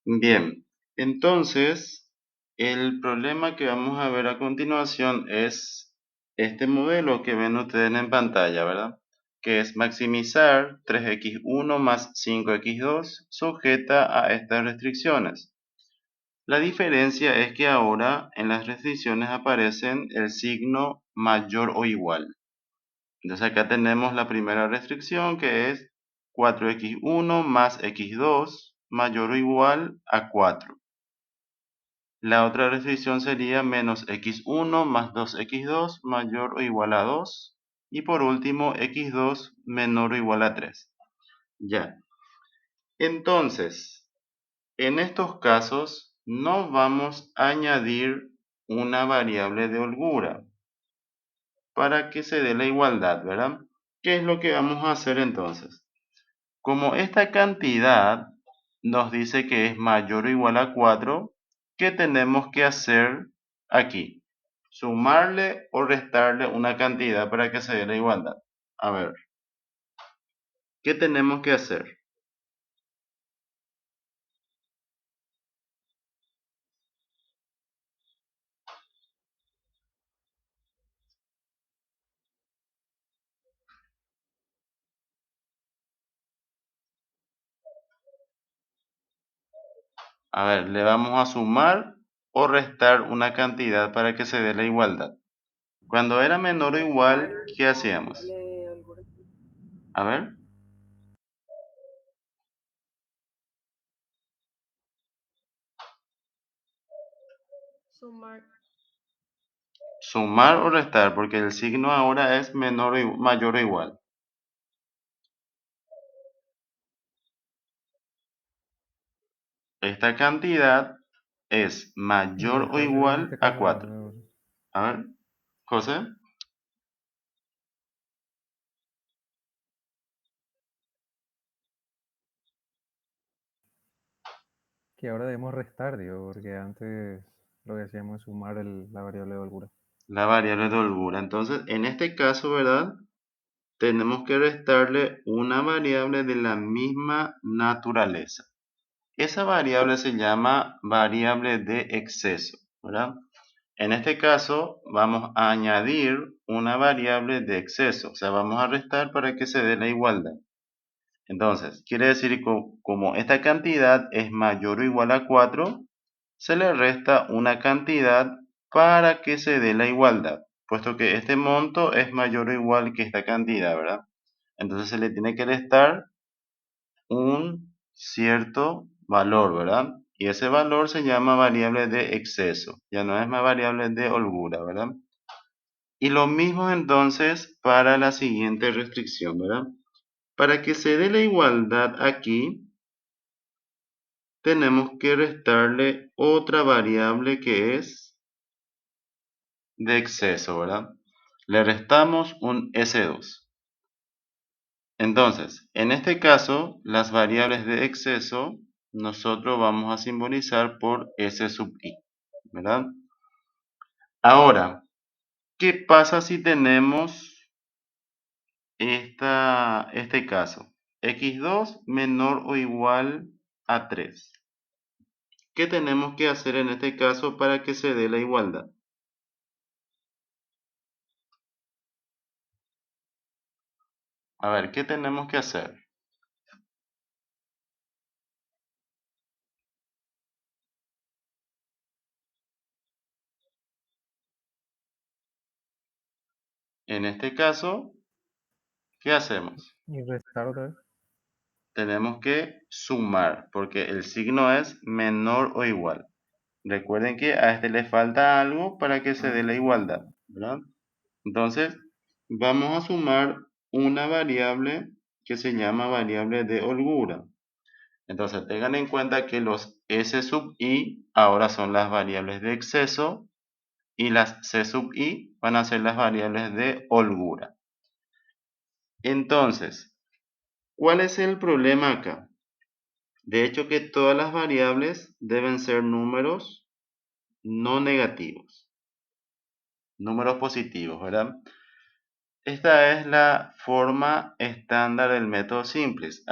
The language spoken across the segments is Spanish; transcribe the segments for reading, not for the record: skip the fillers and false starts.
Bien, entonces el problema que vamos a ver a continuación es este modelo que ven ustedes en pantalla, ¿verdad? Que es maximizar 3x1 más 5x2 sujeta a estas restricciones. La diferencia es que ahora en las restricciones aparecen el signo mayor o igual. Entonces acá tenemos la primera restricción que es 4x1 más x2 mayor o igual a 4. La otra restricción sería menos x1 más 2x2 mayor o igual a 2. Y por último, x2 menor o igual a 3. Ya. Entonces, en estos casos, no vamos a añadir una variable de holgura para que se dé la igualdad, ¿verdad? ¿Qué es lo que vamos a hacer entonces? Como esta cantidad nos dice que es mayor o igual a 4, ¿qué tenemos que hacer aquí? Sumarle o restarle una cantidad para que se dé la igualdad. A ver, ¿qué tenemos que hacer? A ver, le vamos a sumar o restar una cantidad para que se dé la igualdad. Cuando era menor o Sumar igual, ¿qué o hacíamos? restarle alguna. A ver, Sumar. sumar o restar, porque el signo ahora es menor o mayor o igual. Esta cantidad es Y mayor o entonces en igual este a caso, 4. A ver, José. que ahora debemos restar, digo, porque antes lo que hacíamos es sumar la variable de holgura. La variable de holgura. Entonces, en este caso, ¿verdad? Tenemos que restarle una variable de la misma naturaleza. Esa variable se llama variable de exceso, ¿verdad? En este caso, vamos a añadir una variable de exceso, o sea, vamos a restar para que se dé la igualdad. Entonces, quiere decir que como esta cantidad es mayor o igual a 4, se le resta una cantidad para que se dé la igualdad, puesto que este monto es mayor o igual que esta cantidad, ¿verdad? Entonces se le tiene que restar un cierto valor, ¿verdad? Y ese valor se llama variable de exceso, ya no es más variable de holgura, ¿verdad? Y lo mismo entonces para la siguiente restricción, ¿verdad? Para que se dé la igualdad aquí, tenemos que restarle otra variable que es de exceso, ¿verdad? Le restamos un S2. Entonces, en este caso, las variables de exceso nosotros vamos a simbolizar por S sub i, ¿verdad? Ahora, ¿qué pasa si tenemos este caso? x2 menor o igual a 3. ¿Qué tenemos que hacer en este caso para que se dé la igualdad? A ver, ¿qué tenemos que hacer? En este caso, ¿qué hacemos? Y restar otra vez. Tenemos que sumar, porque el signo es menor o igual. Recuerden que a este le falta algo para que se dé la igualdad, ¿verdad? Entonces, vamos a sumar una variable que se llama variable de holgura. Entonces, tengan en cuenta que los S sub i ahora son las variables de exceso y las C sub i van a ser las variables de holgura. Entonces, ¿cuál es el problema acá? De hecho, que todas las variables deben ser números no negativos, números positivos, ¿verdad? Esta es la forma estándar del método simplex.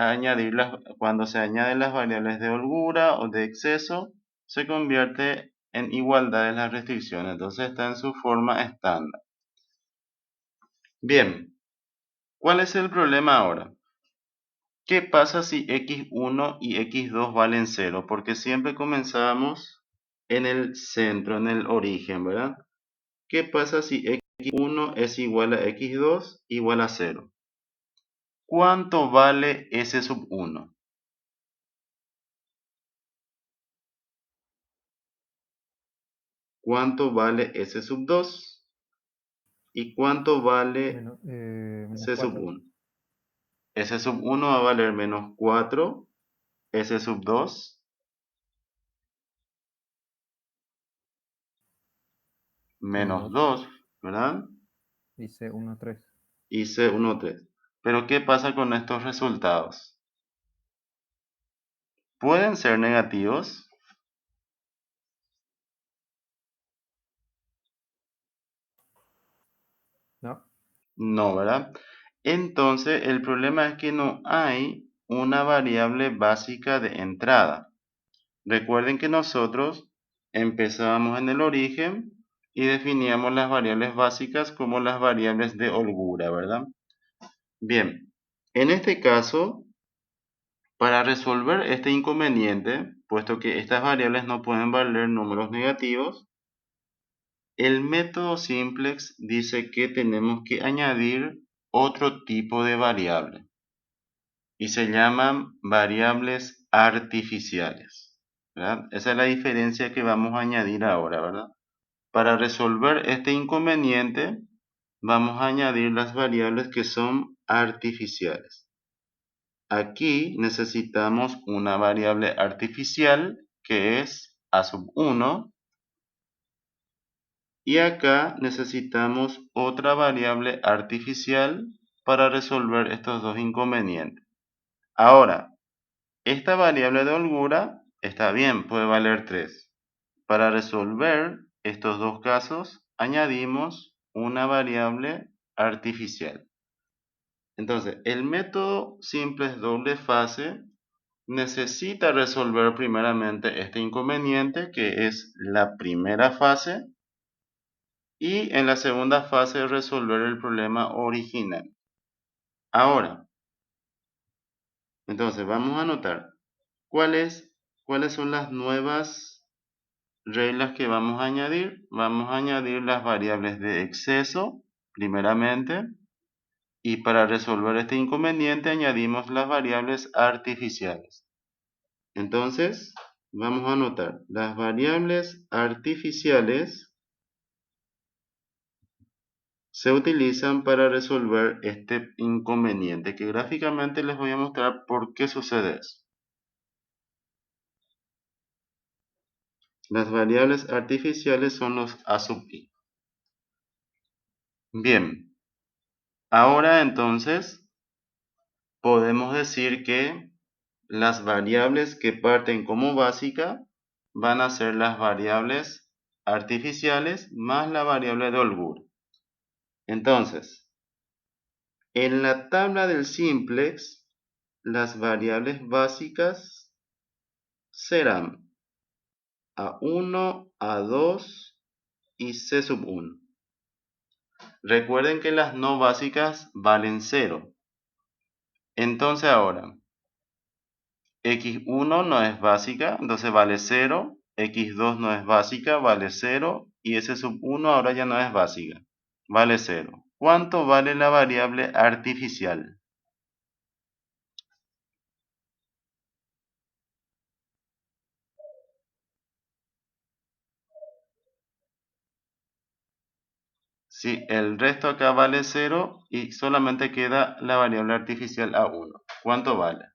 Cuando se añaden las variables de holgura o de exceso, se convierte en igualdad de las restricciones. Entonces está en su forma estándar. Bien, ¿cuál es el problema ahora? ¿Qué pasa si x1 y x2 valen 0? Porque siempre comenzábamos en el centro, en el origen, ¿verdad? ¿Qué pasa si x1 es igual a x2 igual a 0? ¿Cuánto vale s sub 1? ¿Cuánto vale s sub 2? ¿Y cuánto vale Menos c sub 4. 1? S sub 1 va a valer menos 4, S sub 2 menos 2. 2, ¿verdad? Y C1, 3. Y C1, 3. Pero ¿qué pasa con estos resultados? ¿Pueden ser negativos? No. No, ¿verdad? Entonces el problema es que no hay una variable básica de entrada. Recuerden que nosotros empezábamos en el origen y definíamos las variables básicas como las variables de holgura, ¿verdad? Bien, en este caso, para resolver este inconveniente, puesto que estas variables no pueden valer números negativos, el método simplex dice que tenemos que añadir otro tipo de variable y se llaman variables artificiales, ¿verdad? Esa es la diferencia que vamos a añadir ahora, ¿verdad? Para resolver este inconveniente, vamos a añadir las variables que son artificiales. Aquí necesitamos una variable artificial que es a sub 1 y acá necesitamos otra variable artificial para resolver estos dos inconvenientes. Ahora, esta variable de holgura está bien, puede valer 3. Para resolver estos dos casos, añadimos una variable artificial. Entonces, el método simplex doble fase necesita resolver primeramente este inconveniente, que es la primera fase, y en la segunda fase resolver el problema original. Ahora, entonces vamos a anotar cuáles son las nuevas reglas que vamos a añadir. Vamos a añadir las variables de exceso, primeramente, y para resolver este inconveniente añadimos las variables artificiales. Entonces, vamos a anotar las variables artificiales se utilizan para resolver este inconveniente, que gráficamente les voy a mostrar por qué sucede eso. Las variables artificiales son los a sub i. Bien, ahora entonces podemos decir que las variables que parten como básica van a ser las variables artificiales más la variable de holgura. Entonces, en la tabla del simplex, las variables básicas serán A1, A2 y C sub 1. Recuerden que las no básicas valen 0. Entonces ahora, x1 no es básica, entonces vale 0. x2 no es básica, vale 0. Y S sub 1 ahora ya no es básica, vale 0. ¿Cuánto vale la variable artificial? Sí, el resto acá vale 0 y solamente queda la variable artificial A1. ¿Cuánto vale?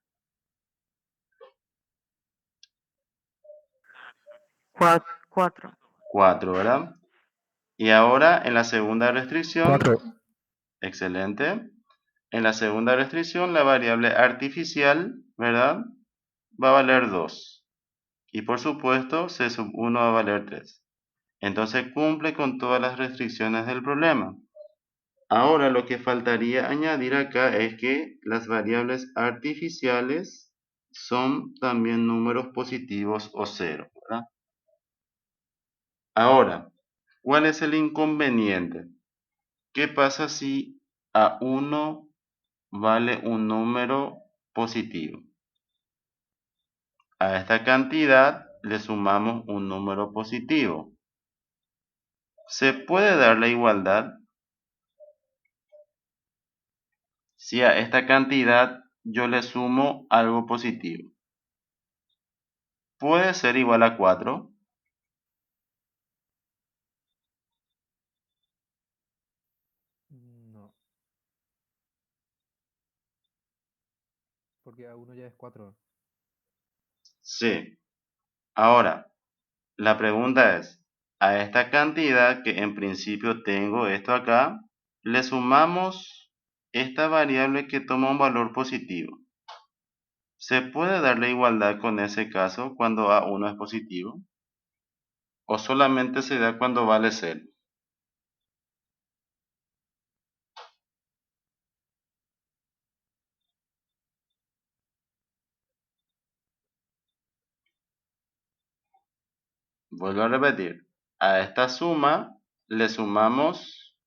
4. 4, ¿verdad? Y ahora en la segunda restricción, 4. excelente. En la segunda restricción la variable artificial, ¿verdad? Va a valer 2. Y por supuesto C sub 1 va a valer 3. Entonces cumple con todas las restricciones del problema. Ahora lo que faltaría añadir acá es que las variables artificiales son también números positivos o cero, ¿verdad? Ahora, ¿cuál es el inconveniente? ¿Qué pasa si A1 vale un número positivo? A esta cantidad le sumamos un número positivo. ¿Se puede dar la igualdad? Si a esta cantidad yo le sumo algo positivo. ¿Puede ser igual a 4? No, porque A1 ya es 4. Sí. Ahora, la pregunta es, a esta cantidad que en principio tengo esto acá, le sumamos esta variable que toma un valor positivo. ¿Se puede dar la igualdad con ese caso cuando A1 es positivo? ¿O solamente se da cuando vale 0? Vuelvo a repetir. A esta suma le sumamos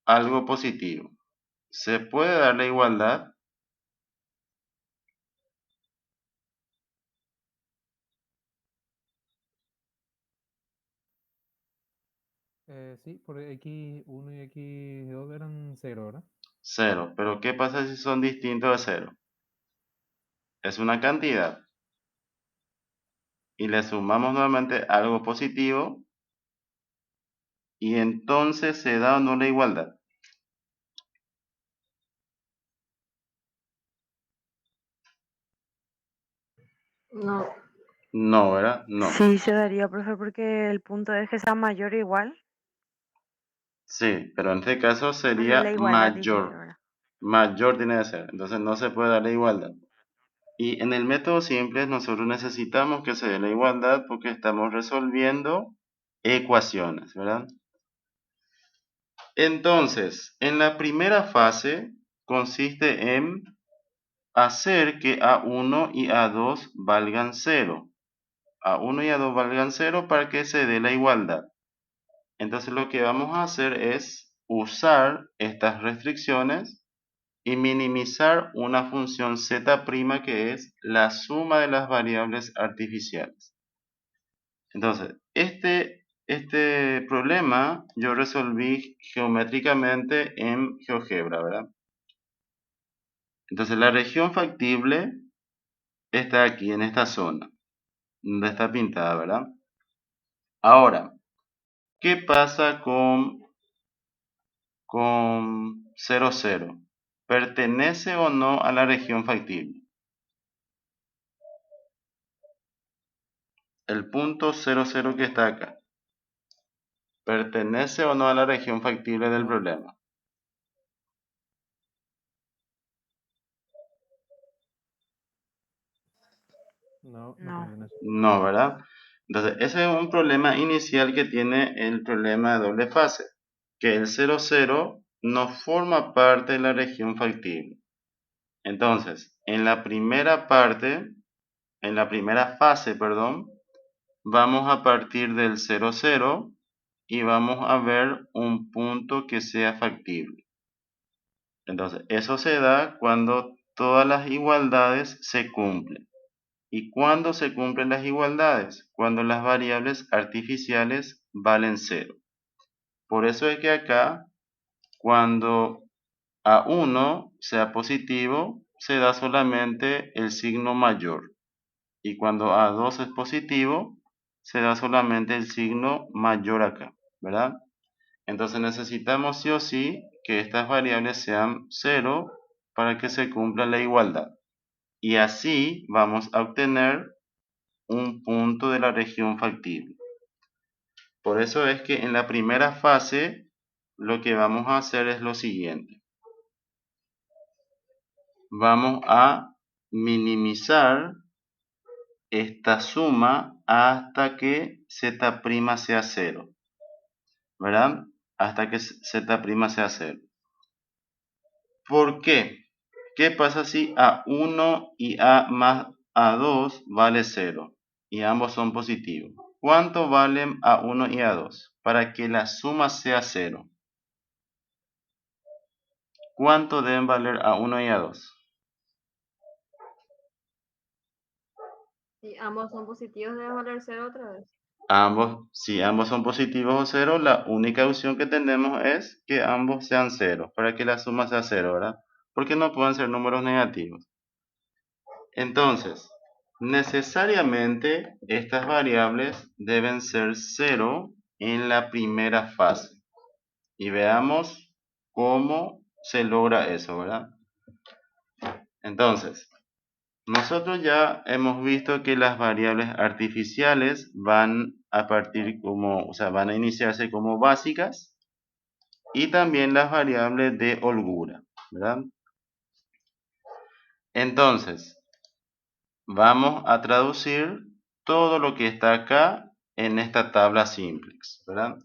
algo positivo. ¿Se puede dar la igualdad? Sí, porque X1 y X2 eran 0, ¿verdad? 0. Pero ¿qué pasa si son distintos de 0? Es una cantidad. Y le sumamos nuevamente algo positivo. Y entonces se da o no la igualdad. No. No, ¿verdad? No. Sí se daría, profe, porque el punto es que sea mayor o igual. Sí, pero en este caso No, sería la igualdad dijiste, mayor. ¿verdad? Mayor tiene que ser. Entonces no se puede dar la igualdad. Y en el método simple nosotros necesitamos que se dé la igualdad porque estamos resolviendo ecuaciones, ¿verdad? Entonces, en la primera fase consiste en hacer que A1 y A2 valgan 0. A1 y A2 valgan 0 para que se dé la igualdad. Entonces lo que vamos a hacer es usar estas restricciones y minimizar una función z' que es la suma de las variables artificiales. Entonces, este problema yo resolví geométricamente en GeoGebra, ¿verdad? Entonces, la región factible está aquí, en esta zona, donde está pintada, ¿verdad? Ahora, ¿qué pasa con 0, 0? ¿Pertenece o no a la región factible? El punto 0, 0 que está acá. ¿Pertenece o no a la región factible del No. problema? No, no No. pertenece. No, ¿verdad? Entonces, ese es un problema inicial que tiene el problema de doble fase, que el 0, 0 no forma parte de la región factible. Entonces, en la primera fase, perdón, vamos a partir del 0, 0 y vamos a ver un punto que sea factible. Entonces, eso se da cuando todas las igualdades se cumplen. ¿Y cuándo se cumplen las igualdades? Cuando las variables artificiales valen 0. Por eso es que acá, cuando A1 sea positivo, se da solamente el signo mayor. Y cuando A2 es positivo, se da solamente el signo mayor acá, ¿verdad? Entonces necesitamos sí o sí que estas variables sean 0 para que se cumpla la igualdad. Y así vamos a obtener un punto de la región factible. Por eso es que en la primera fase lo que vamos a hacer es lo siguiente. Vamos a minimizar esta suma hasta que z' sea 0. ¿Verdad? Hasta que z' sea 0. ¿Por qué? ¿Qué pasa si A1 y A más A2 vale 0? Y ambos son positivos. ¿Cuánto valen A1 y A2? Para que la suma sea 0. ¿Cuánto deben valer A1 y A2? Y ambos son positivos, debe valer 0 otra vez. Si ambos son positivos o 0, la única opción que tenemos es que ambos sean 0, para que la suma sea 0, ¿verdad? Porque no pueden ser números negativos. Entonces, necesariamente estas variables deben ser 0 en la primera fase. Y veamos cómo se logra eso, ¿verdad? Entonces, nosotros ya hemos visto que las variables artificiales van a iniciarse como básicas, y también las variables de holgura, ¿verdad? Entonces, vamos a traducir todo lo que está acá en esta tabla simplex, ¿verdad?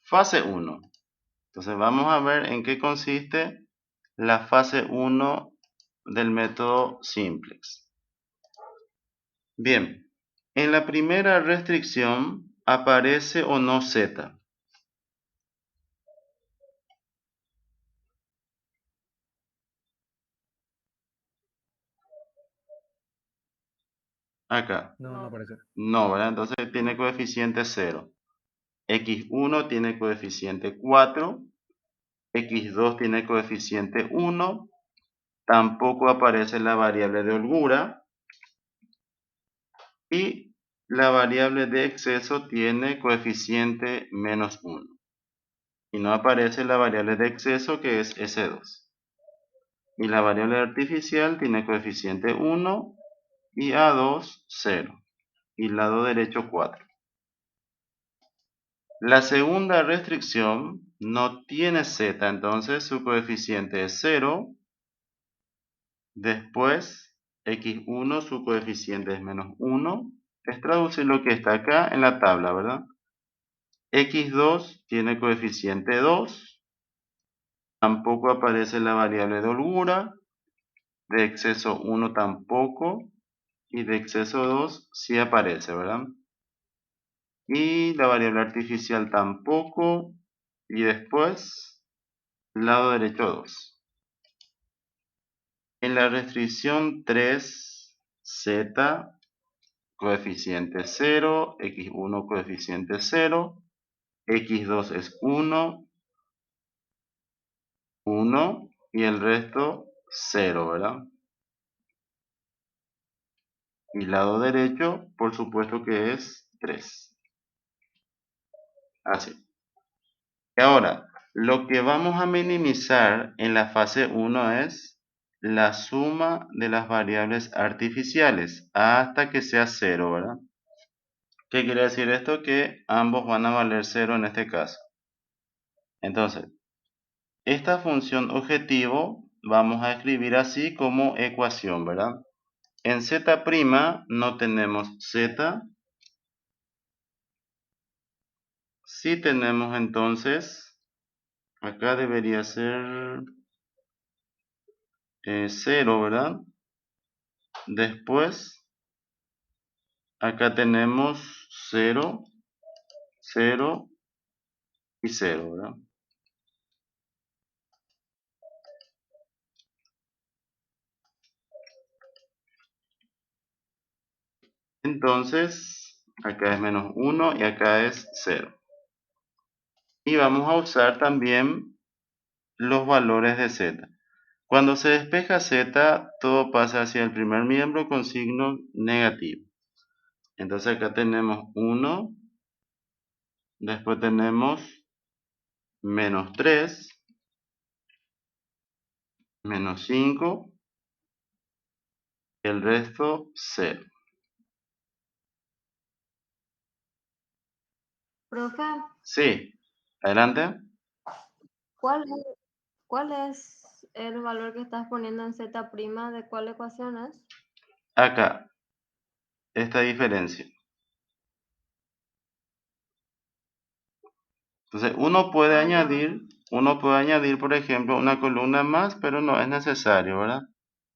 Fase 1. Entonces, vamos a ver en qué consiste la fase 1 del método simplex. Bien, en la primera restricción aparece o no z. Acá. No aparece. No, ¿verdad? Entonces tiene coeficiente 0. x1 tiene coeficiente 4. x2 tiene coeficiente 1. Tampoco aparece la variable de holgura. Y la variable de exceso tiene coeficiente menos 1. Y no aparece la variable de exceso, que es S2. Y la variable artificial tiene coeficiente 1 y A2 0. Y lado derecho 4. La segunda restricción no tiene z, entonces su coeficiente es 0. Después, x1, su coeficiente es menos 1. Es traducir lo que está acá en la tabla, ¿verdad? x2 tiene coeficiente 2. Tampoco aparece la variable de holgura. De exceso 1 tampoco. Y de exceso 2 sí aparece, ¿verdad? Y la variable artificial tampoco. Y después, lado derecho 2. En la restricción 3, z, coeficiente 0, x1 coeficiente 0, x2 es 1, 1 y el resto 0, ¿verdad? Y lado derecho, por supuesto que es 3. Así. Y ahora, lo que vamos a minimizar en la fase 1 es la suma de las variables artificiales hasta que sea 0, ¿verdad? ¿Qué quiere decir esto? Que ambos van a valer 0 en este caso. Entonces, esta función objetivo vamos a escribir así como ecuación, ¿verdad? En z' no tenemos z. Sí tenemos entonces, acá debería ser 0, ¿verdad? Después, acá tenemos 0, 0 y 0, ¿verdad? Entonces, acá es menos 1 y acá es 0. Y vamos a usar también los valores de z. Cuando se despeja z, todo pasa hacia el primer miembro con signo negativo. Entonces acá tenemos 1, después tenemos menos 3, menos 5, y el resto 0. Profe, Sí, adelante. ¿cuál es el valor que estás poniendo en z'? ¿De cuál ecuación es? Acá, esta diferencia. Entonces uno puede Ah, ya. añadir uno puede añadir, por ejemplo, una columna más, pero no es necesario, ¿verdad?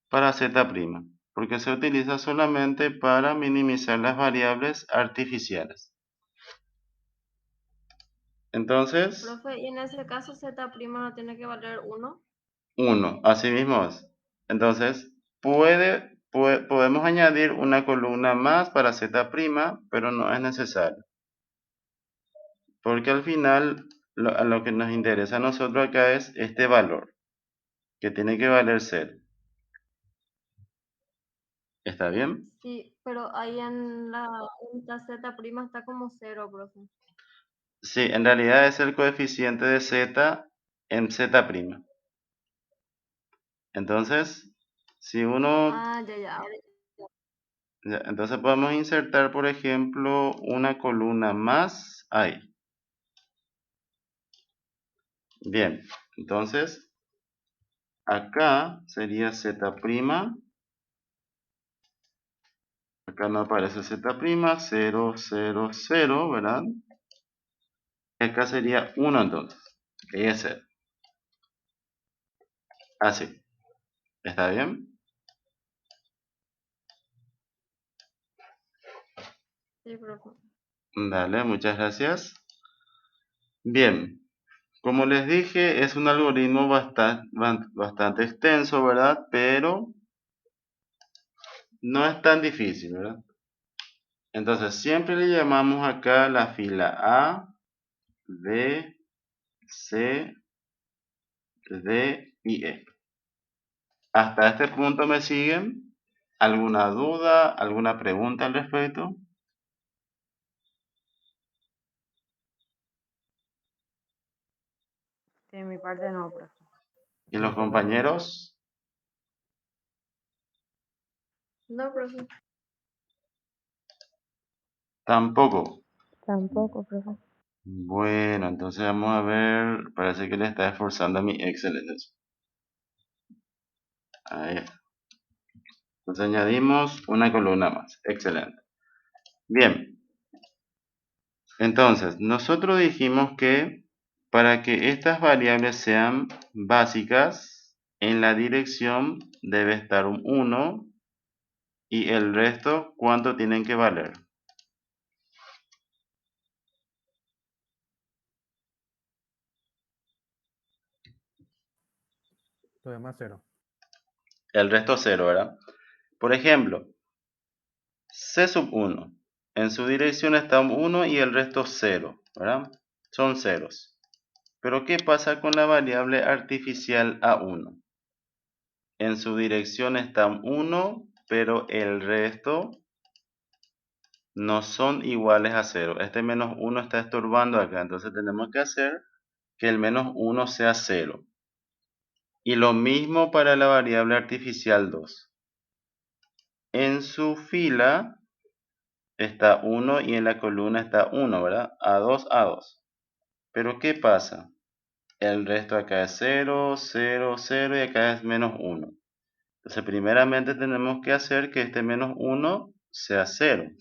Para z', porque se utiliza solamente para minimizar las variables artificiales. Entonces, Profe, y en ese caso Z' no tiene que valer 1. 1, así mismo es. Entonces, podemos añadir una columna más para z', pero no es necesario. Porque al final, lo que nos interesa a nosotros acá es este valor, que tiene que valer 0. ¿Está bien? Sí, pero ahí en la Z' está como 0, profe. Sí, en realidad es el coeficiente de z en z'. Entonces, si uno... Ah, ya. Entonces podemos insertar, por ejemplo, una columna más ahí. Bien, entonces acá sería z'. Acá no aparece z', 0, 0, 0, ¿verdad? Acá sería 1 entonces, que es 0. Así, ¿está bien? Sí, profe. Dale, muchas gracias. Bien, como les dije, es un algoritmo bastante extenso, ¿verdad? Pero no es tan difícil, ¿verdad? Entonces, siempre le llamamos acá la fila A, B, C, D y E. ¿Hasta este punto me siguen? ¿Alguna duda? ¿Alguna pregunta al respecto? Sí, mi parte no, profe. ¿Y los compañeros? No, profe. Tampoco. Tampoco, profe. Bueno, entonces vamos a ver. Parece que le está esforzando a mi Excel en eso. Ahí está. Entonces añadimos una columna más. Excelente. Bien. Entonces, nosotros dijimos que para que estas variables sean básicas, en la dirección debe estar un 1 y el resto, ¿cuánto tienen que valer? Lo demás 0. El resto 0, ¿verdad? Por ejemplo, C1. En su dirección está un 1 y el resto 0, ¿verdad? Son ceros. Pero ¿qué pasa con la variable artificial A1? En su dirección está un 1, pero el resto no son iguales a 0. Este menos 1 está estorbando acá, entonces tenemos que hacer que el menos 1 sea 0. Y lo mismo para la variable artificial 2. En su fila está 1 y en la columna está 1, ¿verdad? A2, A2. Pero ¿qué pasa? El resto acá es 0, 0, 0 y acá es menos 1. Entonces primeramente tenemos que hacer que este menos 1 sea 0.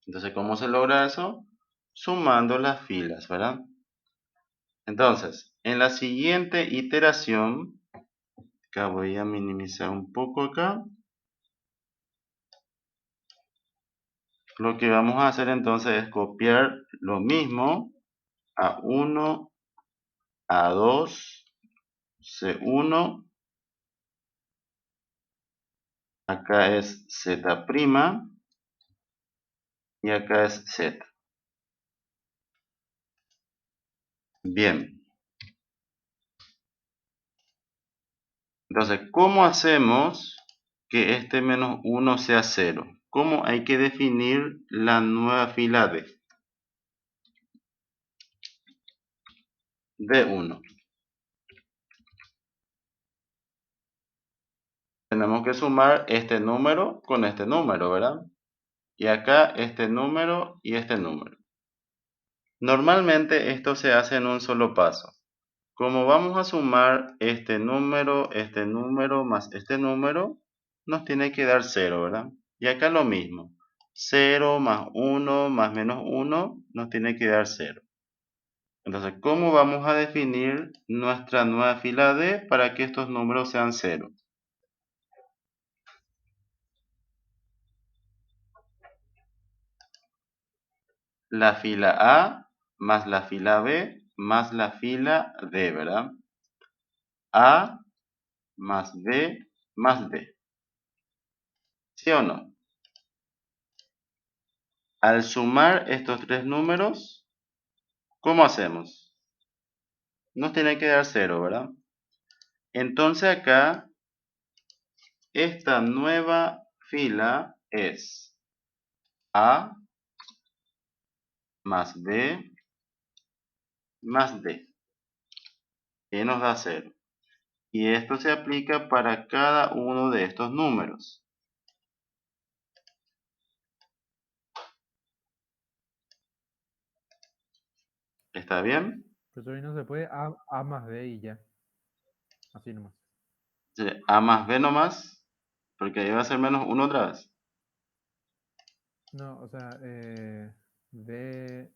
Entonces, ¿cómo se logra eso? Sumando las filas, ¿verdad? Entonces, en la siguiente iteración, acá voy a minimizar un poco acá. Lo que vamos a hacer entonces es copiar lo mismo A1, A2, C1, acá es Z' y acá es Z. Bien. Entonces, ¿cómo hacemos que este menos 1 sea 0? ¿Cómo hay que definir la nueva fila D? D1. Tenemos que sumar este número con este número, ¿verdad? Y acá este número y este número. Normalmente esto se hace en un solo paso. Como vamos a sumar este número más este número, nos tiene que dar 0, ¿verdad? Y acá lo mismo. 0 más 1 más menos 1 nos tiene que dar 0. Entonces, ¿cómo vamos a definir nuestra nueva fila D para que estos números sean 0? La fila A más la fila B más la fila D, ¿verdad? A más B más D. ¿Sí o no? Al sumar estos tres números, ¿cómo hacemos? Nos tiene que dar 0, ¿verdad? Entonces acá, esta nueva fila es A más B más D, que nos da 0. Y esto se aplica para cada uno de estos números. ¿Está bien? Pero ahí no se puede A más B y ya. Así nomás. Sí, A más B nomás, porque ahí va a ser menos 1 otra vez. No, o sea, B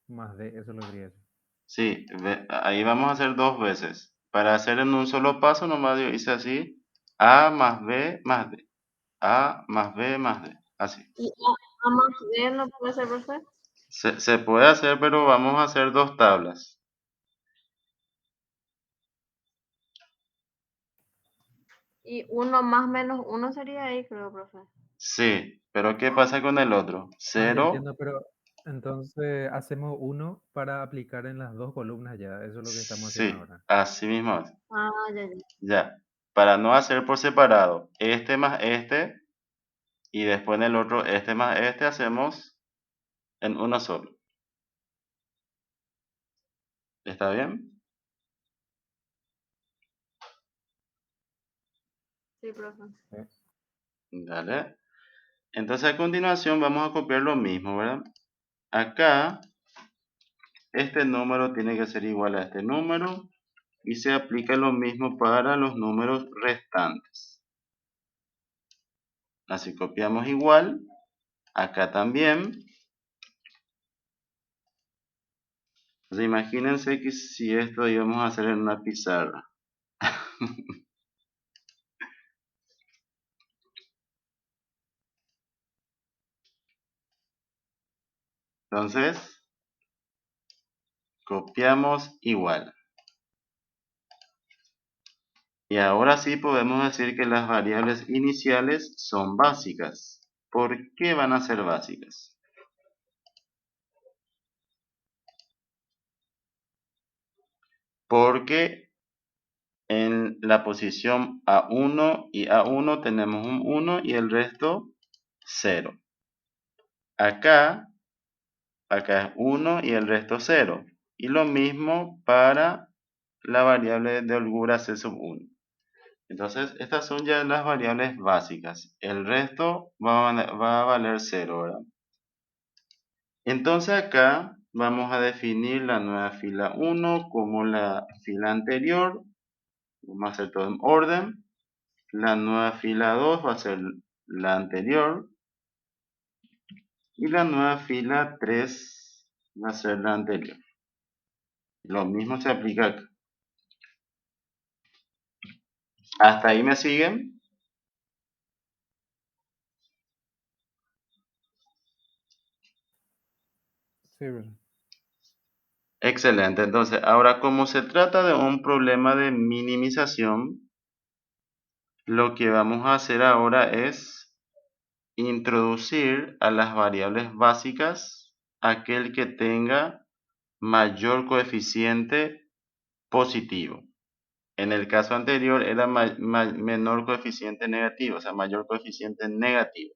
más D, eso lo quería decir. Sí, ahí vamos a hacer dos veces. Para hacer en un solo paso, nomás yo hice así. A más B más D. A más B más D. Así. ¿Y A más B no puede ser, profe? Se puede hacer, pero vamos a hacer dos tablas. Y 1 más menos 1 sería ahí, creo, profe. Sí, pero ¿qué pasa con el otro? Ya 0. entiendo, pero entonces hacemos uno para aplicar en las dos columnas ya. Eso es lo que estamos haciendo Sí, ahora. así mismo es. Ah, ya, ya. Ya. Para no hacer por separado, este más este, y después en el otro, este más este, hacemos en uno solo. ¿Está bien? Sí, profe. Dale. Entonces a continuación vamos a copiar lo mismo, ¿verdad? Acá, este número tiene que ser igual a este número y se aplica lo mismo para los números restantes. Así copiamos igual, acá también. Entonces imagínense que si esto íbamos a hacer en una pizarra. Entonces, copiamos igual. Y ahora sí podemos decir que las variables iniciales son básicas. ¿Por qué van a ser básicas? Porque en la posición A1 y A1 tenemos un 1 y el resto 0. Acá es 1 y el resto 0. Y lo mismo para la variable de holgura C sub 1. Entonces, estas son ya las variables básicas. El resto va a valer 0, ¿verdad? Entonces acá vamos a definir la nueva fila 1 como la fila anterior. Vamos a hacer todo en orden. La nueva fila 2 va a ser la anterior. Y la nueva fila 3 va a ser la anterior. Lo mismo se aplica acá. ¿Hasta ahí me siguen? Sí, ¿verdad? Excelente. Entonces, ahora como se trata de un problema de minimización, lo que vamos a hacer ahora es introducir a las variables básicas aquel que tenga mayor coeficiente positivo. En el caso anterior era menor coeficiente negativo, o sea, mayor coeficiente negativo.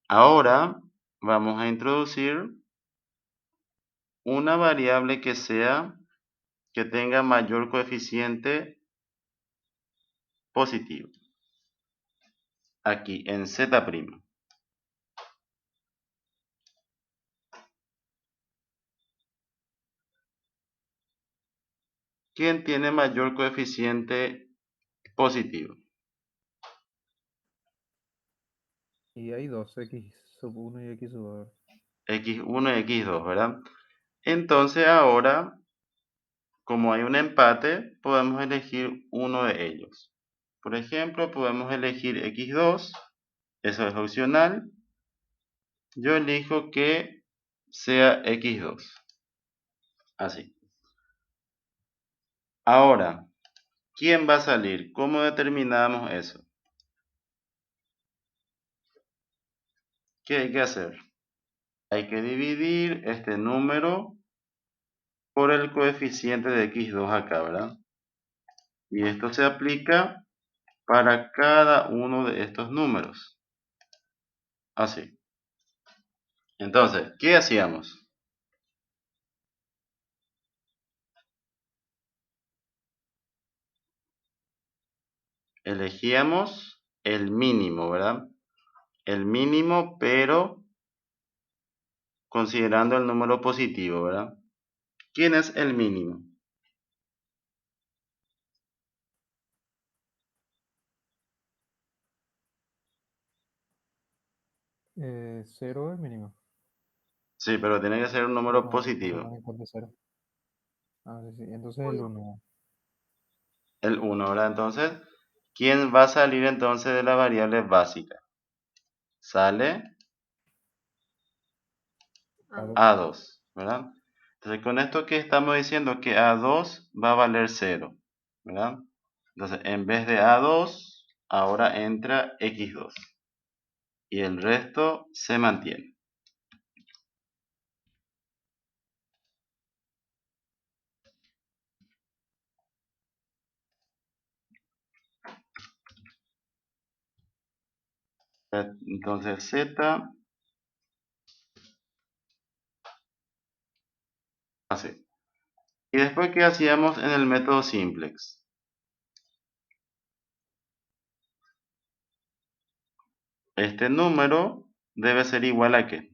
Ahora vamos a introducir una variable que tenga mayor coeficiente positivo. Aquí en Z'. ¿Quién tiene mayor coeficiente positivo? Y hay dos, X sub 1 y X sub 2. X1 y X2, ¿verdad? Entonces ahora, como hay un empate, podemos elegir uno de ellos. Por ejemplo, podemos elegir x2, eso es opcional. Yo elijo que sea x2, así. Ahora, ¿quién va a salir? ¿Cómo determinamos eso? ¿Qué hay que hacer? Hay que dividir este número por el coeficiente de x2 acá, ¿verdad? Y esto se aplica para cada uno de estos números. Así. Entonces, ¿qué hacíamos? Elegíamos el mínimo, ¿verdad? El mínimo, pero considerando el número positivo, ¿verdad? ¿Quién es el mínimo? Cero es mínimo. Sí, pero tiene que ser un número No, positivo. no encuentro cero. Ah, sí, sí. Entonces el 1. El 1, ¿verdad? Entonces, ¿quién va a salir entonces de la variable básica? Sale A2, ¿verdad? Entonces, con esto que estamos diciendo que A2 va a valer 0, ¿verdad? Entonces, en vez de A2, ahora entra X2. Y el resto se mantiene. Entonces, Z, así. Y después, ¿qué hacíamos en el método simplex? Este número debe ser igual a ¿qué?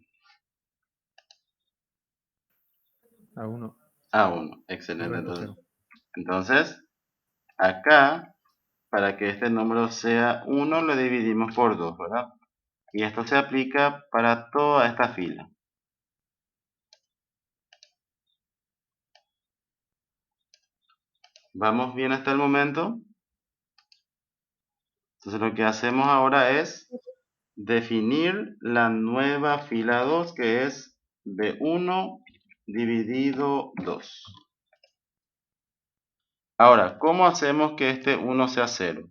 A 1. A 1. El Excelente. resto cero. Entonces, acá, para que este número sea 1, lo dividimos por 2, ¿verdad? Y esto se aplica para toda esta fila. ¿Vamos bien hasta el momento? Entonces lo que hacemos ahora es definir la nueva fila 2, que es B1 dividido 2. Ahora, ¿cómo hacemos que este 1 sea 0?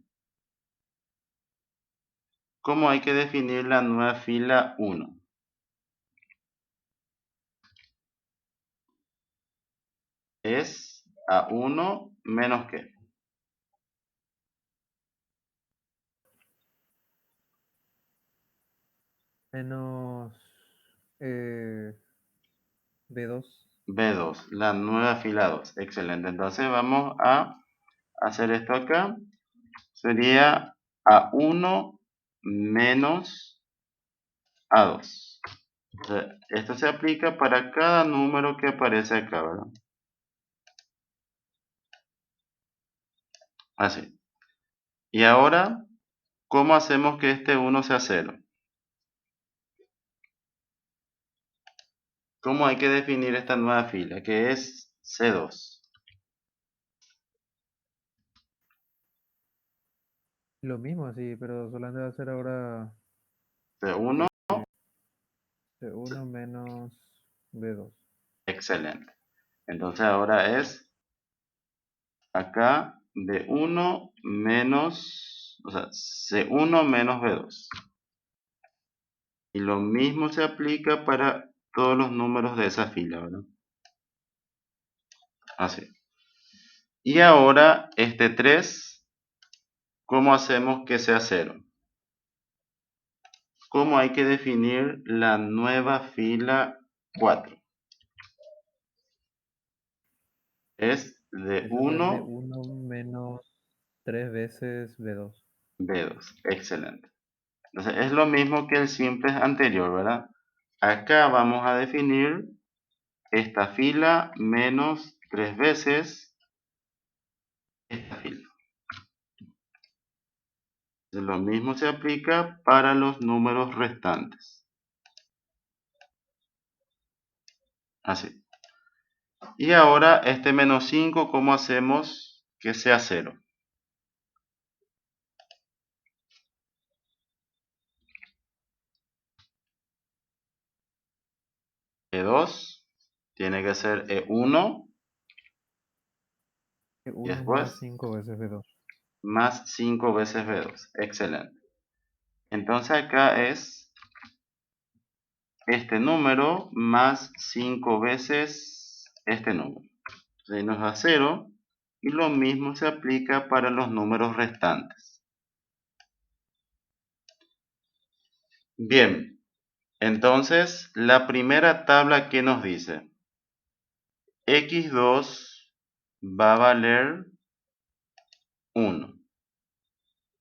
¿Cómo hay que definir la nueva fila 1? Es A1 menos ¿qué? Menos B2. B2, la nueva fila 2. Excelente. Entonces vamos a hacer esto acá. Sería A1 menos A2. O sea, esto se aplica para cada número que aparece acá, ¿verdad? Así. Y ahora, ¿cómo hacemos que este 1 sea 0? ¿Cómo hay que definir esta nueva fila? Que es C2. Lo mismo, sí, pero solamente va a ser ahora C1, C1 menos B2. excelente. Entonces ahora es acá B1 menos, o sea, C1 menos B2. Y lo mismo se aplica para todos los números de esa fila, ¿verdad? Así. Y ahora este 3, ¿cómo hacemos que sea 0? ¿Cómo hay que definir la nueva fila 4? Es de Eso es de 1, 1 menos 3 veces B2. B2. Excelente. Entonces es lo mismo que el simple anterior, ¿verdad? Acá vamos a definir esta fila menos 3 veces esta fila. Lo mismo se aplica para los números restantes. Así. Y ahora este menos 5, ¿cómo hacemos que sea 0? E2 tiene que ser E1 y 1 después más 5 veces B2. más 5 veces B2. Excelente. Entonces acá es este número más 5 veces este número. Entonces ahí nos da 0 y lo mismo se aplica para los números restantes. Bien, entonces la primera tabla, ¿qué nos dice? X2 va a valer 1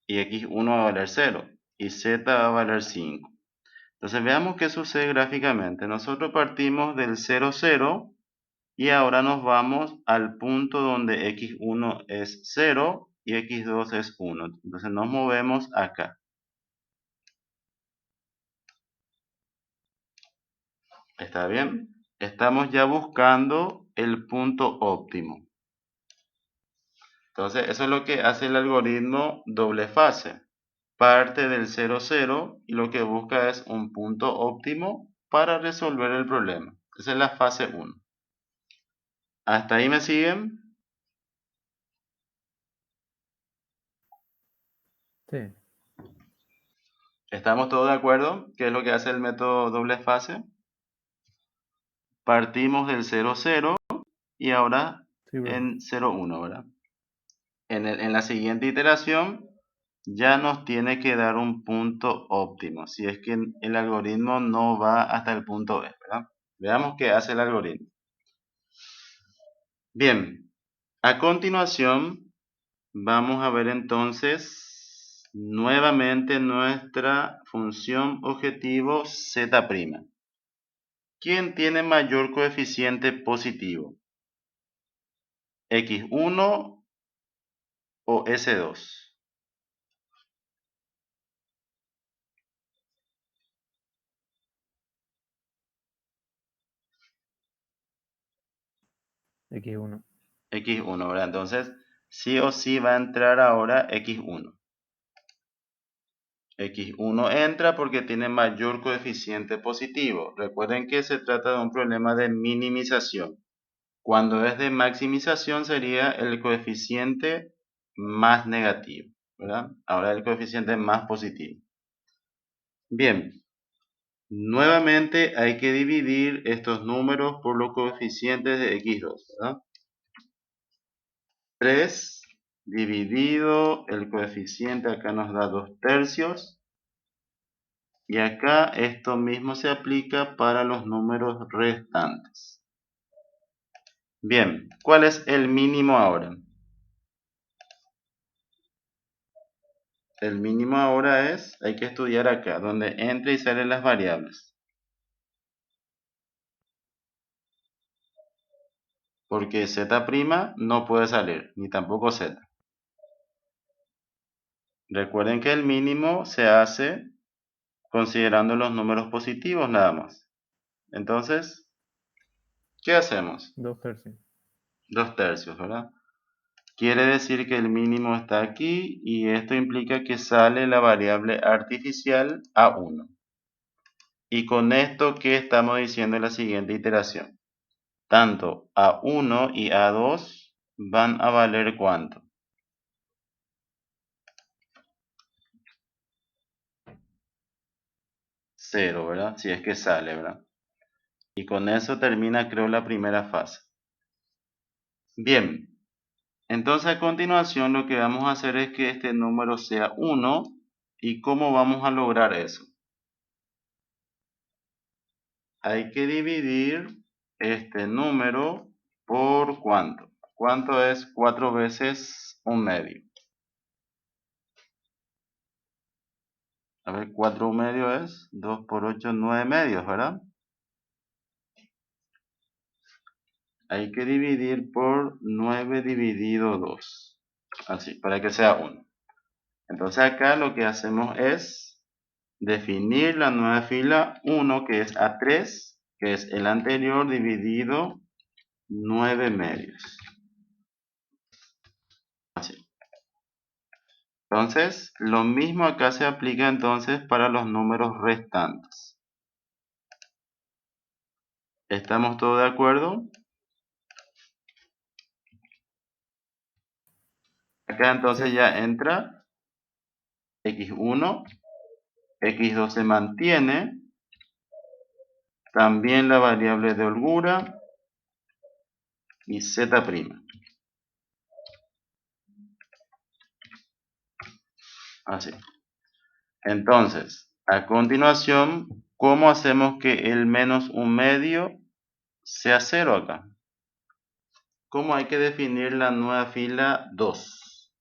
y X1 va a valer 0 y Z va a valer 5. Entonces veamos qué sucede gráficamente. Nosotros partimos del 0, 0 y ahora nos vamos al punto donde X1 es 0 y X2 es 1. Entonces nos movemos acá. ¿Está bien? Estamos ya buscando el punto óptimo. Entonces eso es lo que hace el algoritmo doble fase. Parte del 0, 0 y lo que busca es un punto óptimo para resolver el problema. Esa es la fase 1. ¿Hasta ahí me siguen? Sí, ¿Estamos todos de acuerdo? ¿Qué es lo que hace el método doble fase? Partimos del 0, 0 y ahora sí, bro. en 0, 1, ¿verdad? En la siguiente iteración ya nos tiene que dar un punto óptimo, si es que el algoritmo no va hasta el punto B, ¿verdad? Veamos qué hace el algoritmo. Bien, a continuación vamos a ver entonces nuevamente nuestra función objetivo Z'. ¿Quién tiene mayor coeficiente positivo? ¿X1 o S2? X1. X1, ¿verdad? Entonces, sí o sí va a entrar ahora X1. X1 entra porque tiene mayor coeficiente positivo. Recuerden que se trata de un problema de minimización. Cuando es de maximización sería el coeficiente más negativo, ¿verdad? Ahora el coeficiente más positivo. Bien, nuevamente hay que dividir estos números por los coeficientes de X2, ¿verdad? 3 dividido el coeficiente, acá nos da 2/3. Y acá esto mismo se aplica para los números restantes. Bien, ¿cuál es el mínimo ahora? El mínimo ahora es, hay que estudiar acá, donde entra y salen las variables. Porque Z' no puede salir, ni tampoco Z. Recuerden que el mínimo se hace considerando los números positivos nada más. Entonces, ¿qué hacemos? 2/3. 2/3, ¿verdad? Quiere decir que el mínimo está aquí y esto implica que sale la variable artificial A1. Y con esto, ¿qué estamos diciendo en la siguiente iteración? Tanto A1 y A2 van a valer ¿cuánto? 0, ¿verdad? Si es que sale, ¿verdad? Y con eso termina, creo, la primera fase. Bien, entonces a continuación lo que vamos a hacer es que este número sea 1. ¿Y cómo vamos a lograr eso? Hay que dividir este número por ¿cuánto? ¿Cuánto es 4 veces 1/2? A ver, 4 1/2 es 2 por 8, 9/2, ¿verdad? Hay que dividir por 9 dividido 2. Así, para que sea 1. Entonces acá lo que hacemos es definir la nueva fila 1, que es A3, que es el anterior dividido 9 medios. Así. Entonces, lo mismo acá se aplica entonces para los números restantes. ¿Estamos todos de acuerdo? Acá entonces Sí. ya entra x1, x2 se mantiene, también la variable de holgura y z'. Así. Entonces, a continuación, ¿cómo hacemos que el menos un medio sea 0 acá? ¿Cómo hay que definir la nueva fila 2?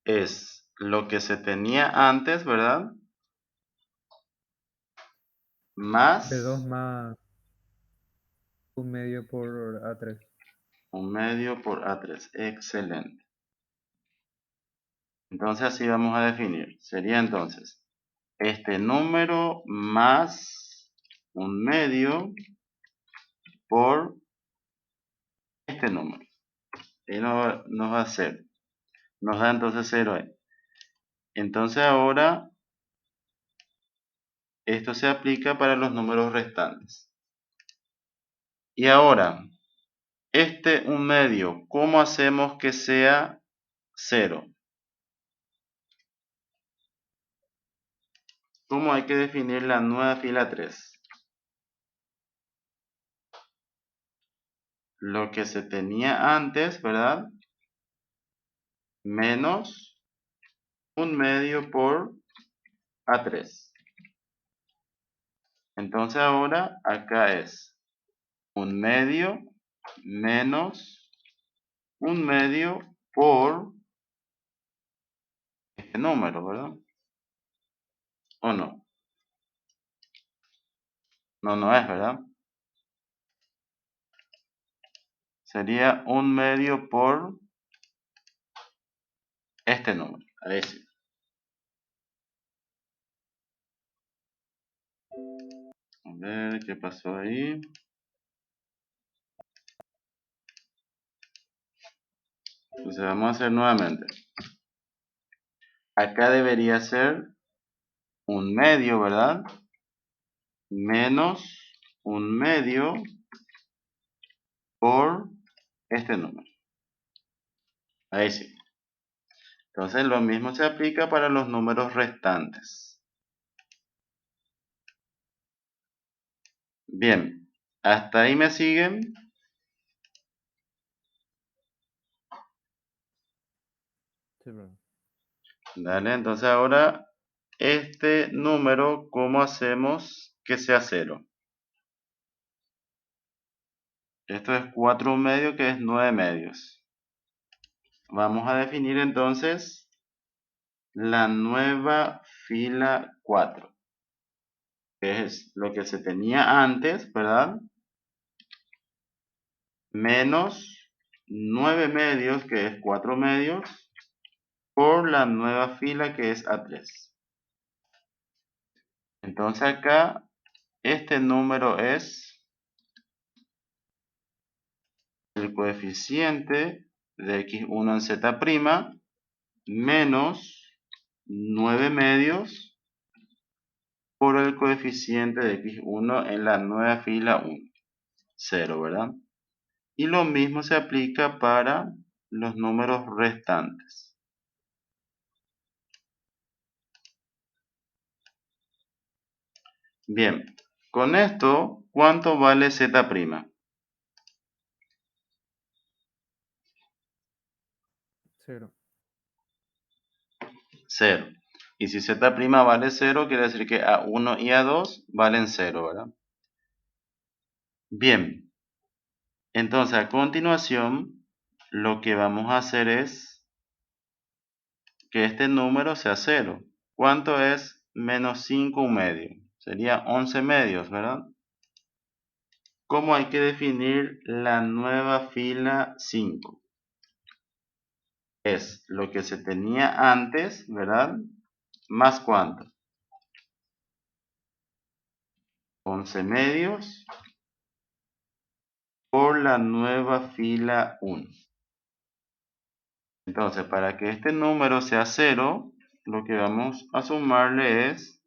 Es lo que se tenía antes, ¿verdad? Más B2 más un medio por A3. un medio por A3. Excelente. Entonces así vamos a definir. Sería entonces este número más un medio por este número. Y nos va a ser. Nos da entonces 0 ahí. Entonces ahora esto se aplica para los números restantes. Y ahora, este un medio, ¿cómo hacemos que sea 0? ¿Cómo hay que definir la nueva fila 3? Lo que se tenía antes, ¿verdad? Menos un medio por A3. Entonces ahora acá es un medio menos un medio por este número, ¿verdad? ¿O no? No, no es, ¿verdad? Sería un medio por este número. Ahí sí. A ver qué pasó ahí. Entonces vamos a hacer nuevamente. Acá debería ser un medio, ¿verdad? Menos un medio por este número. Ahí sí. Entonces lo mismo se aplica para los números restantes. Bien, ¿hasta ahí me siguen? Sí, perdón. Dale, entonces ahora este número, ¿cómo hacemos que sea 0? Esto es 4 medios, que es 9 medios. Vamos a definir entonces la nueva fila 4, que es lo que se tenía antes, ¿verdad? Menos 9 medios, que es 4 medios, por la nueva fila, que es A3. Entonces acá, este número es el coeficiente de x1 en z' menos 9 medios por el coeficiente de x1 en la nueva fila 1, 0, ¿verdad? Y lo mismo se aplica para los números restantes. Bien, con esto, ¿cuánto vale z'? 0. 0. Y si z' vale 0, quiere decir que A1 y A2 valen 0, ¿verdad? Bien, entonces a continuación, lo que vamos a hacer es que este número sea 0. ¿Cuánto es menos 5 un medio? Sería 11 medios, ¿verdad? ¿Cómo hay que definir la nueva fila 5? Es lo que se tenía antes, ¿verdad? Más ¿cuánto? 11 medios por la nueva fila 1. Entonces, para que este número sea 0, lo que vamos a sumarle es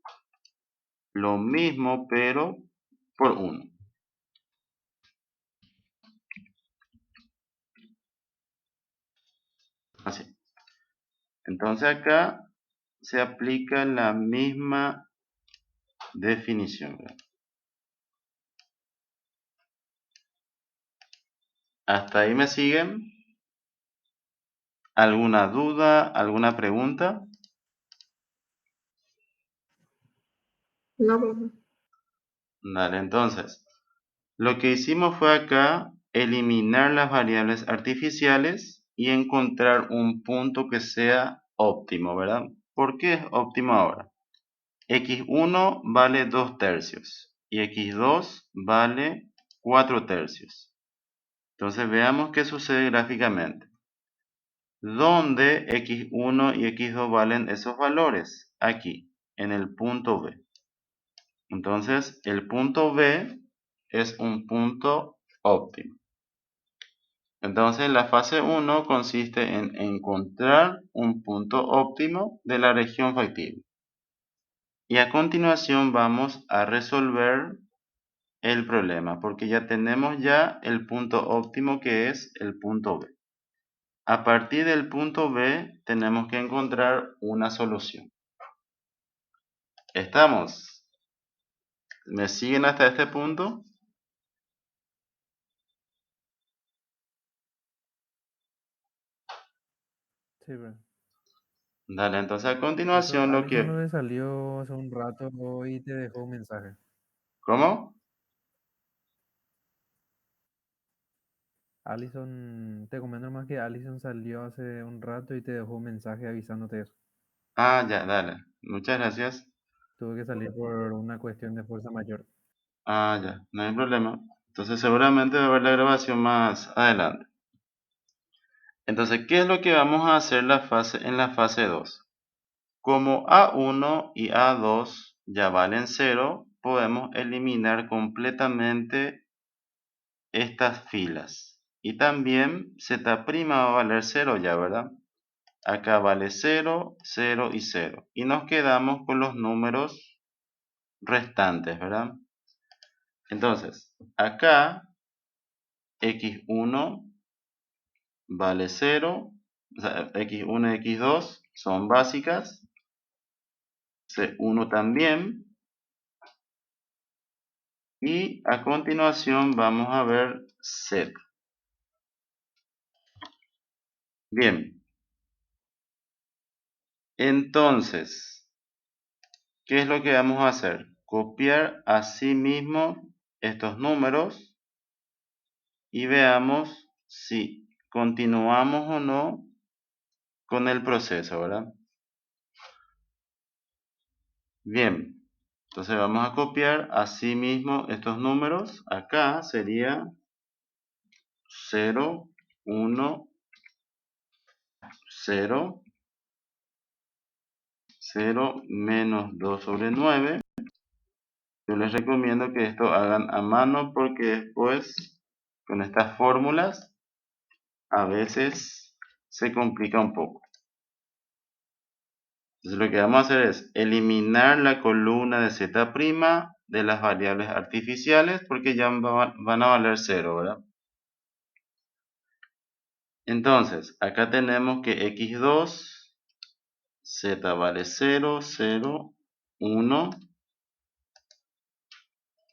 lo mismo, pero por 1. Así. Entonces acá se aplica la misma definición, ¿verdad? ¿Hasta ahí me siguen? ¿Alguna duda? ¿Alguna pregunta? No, profe. Dale, entonces, lo que hicimos fue acá eliminar las variables artificiales y encontrar un punto que sea óptimo, ¿verdad? ¿Por qué es óptimo ahora? x1 vale 2 tercios y x2 vale 4 tercios. Entonces veamos qué sucede gráficamente. ¿Dónde x1 y x2 valen esos valores? Aquí, en el punto B. Entonces, el punto B es un punto óptimo. Entonces, la fase 1 consiste en encontrar un punto óptimo de la región factible. Y a continuación vamos a resolver el problema, porque ya tenemos ya el punto óptimo que es el punto B. A partir del punto B tenemos que encontrar una solución. ¿Estamos? ¿Me siguen hasta este punto? Sí, bro. Dale, entonces a Eso, continuación lo Alison que... no le salió hace un rato y te dejó un mensaje. ¿Cómo? Alison, te comento más que Alison salió hace un rato y te dejó un mensaje avisándote eso. Ah, ya, dale. Muchas gracias. Tuve que salir por una cuestión de fuerza mayor. Ah, ya, no hay problema. Entonces seguramente va a ver la grabación más adelante. Entonces, ¿qué es lo que vamos a hacer en la fase 2? Como A1 y A2 ya valen 0, podemos eliminar completamente estas filas. Y también Z' va a valer 0 ya, ¿verdad? Acá vale 0, 0 y 0. Y nos quedamos con los números restantes, ¿verdad? Entonces, acá x1 vale 0, o sea, x1 y x2 son básicas, c1 también, y a continuación vamos a ver z. Bien, entonces, ¿qué es lo que vamos a hacer? Copiar así mismo estos números y veamos si continuamos o no con el proceso, ¿verdad? Bien, entonces vamos a copiar así mismo estos números. Acá sería 0, 1, 0, 0, menos 2 sobre 9. Yo les recomiendo que esto hagan a mano porque después con estas fórmulas a veces se complica un poco. Entonces lo que vamos a hacer es eliminar la columna de z' de las variables artificiales porque ya van a valer 0, ¿verdad? Entonces, acá tenemos que x2, z vale 0, 0, 1.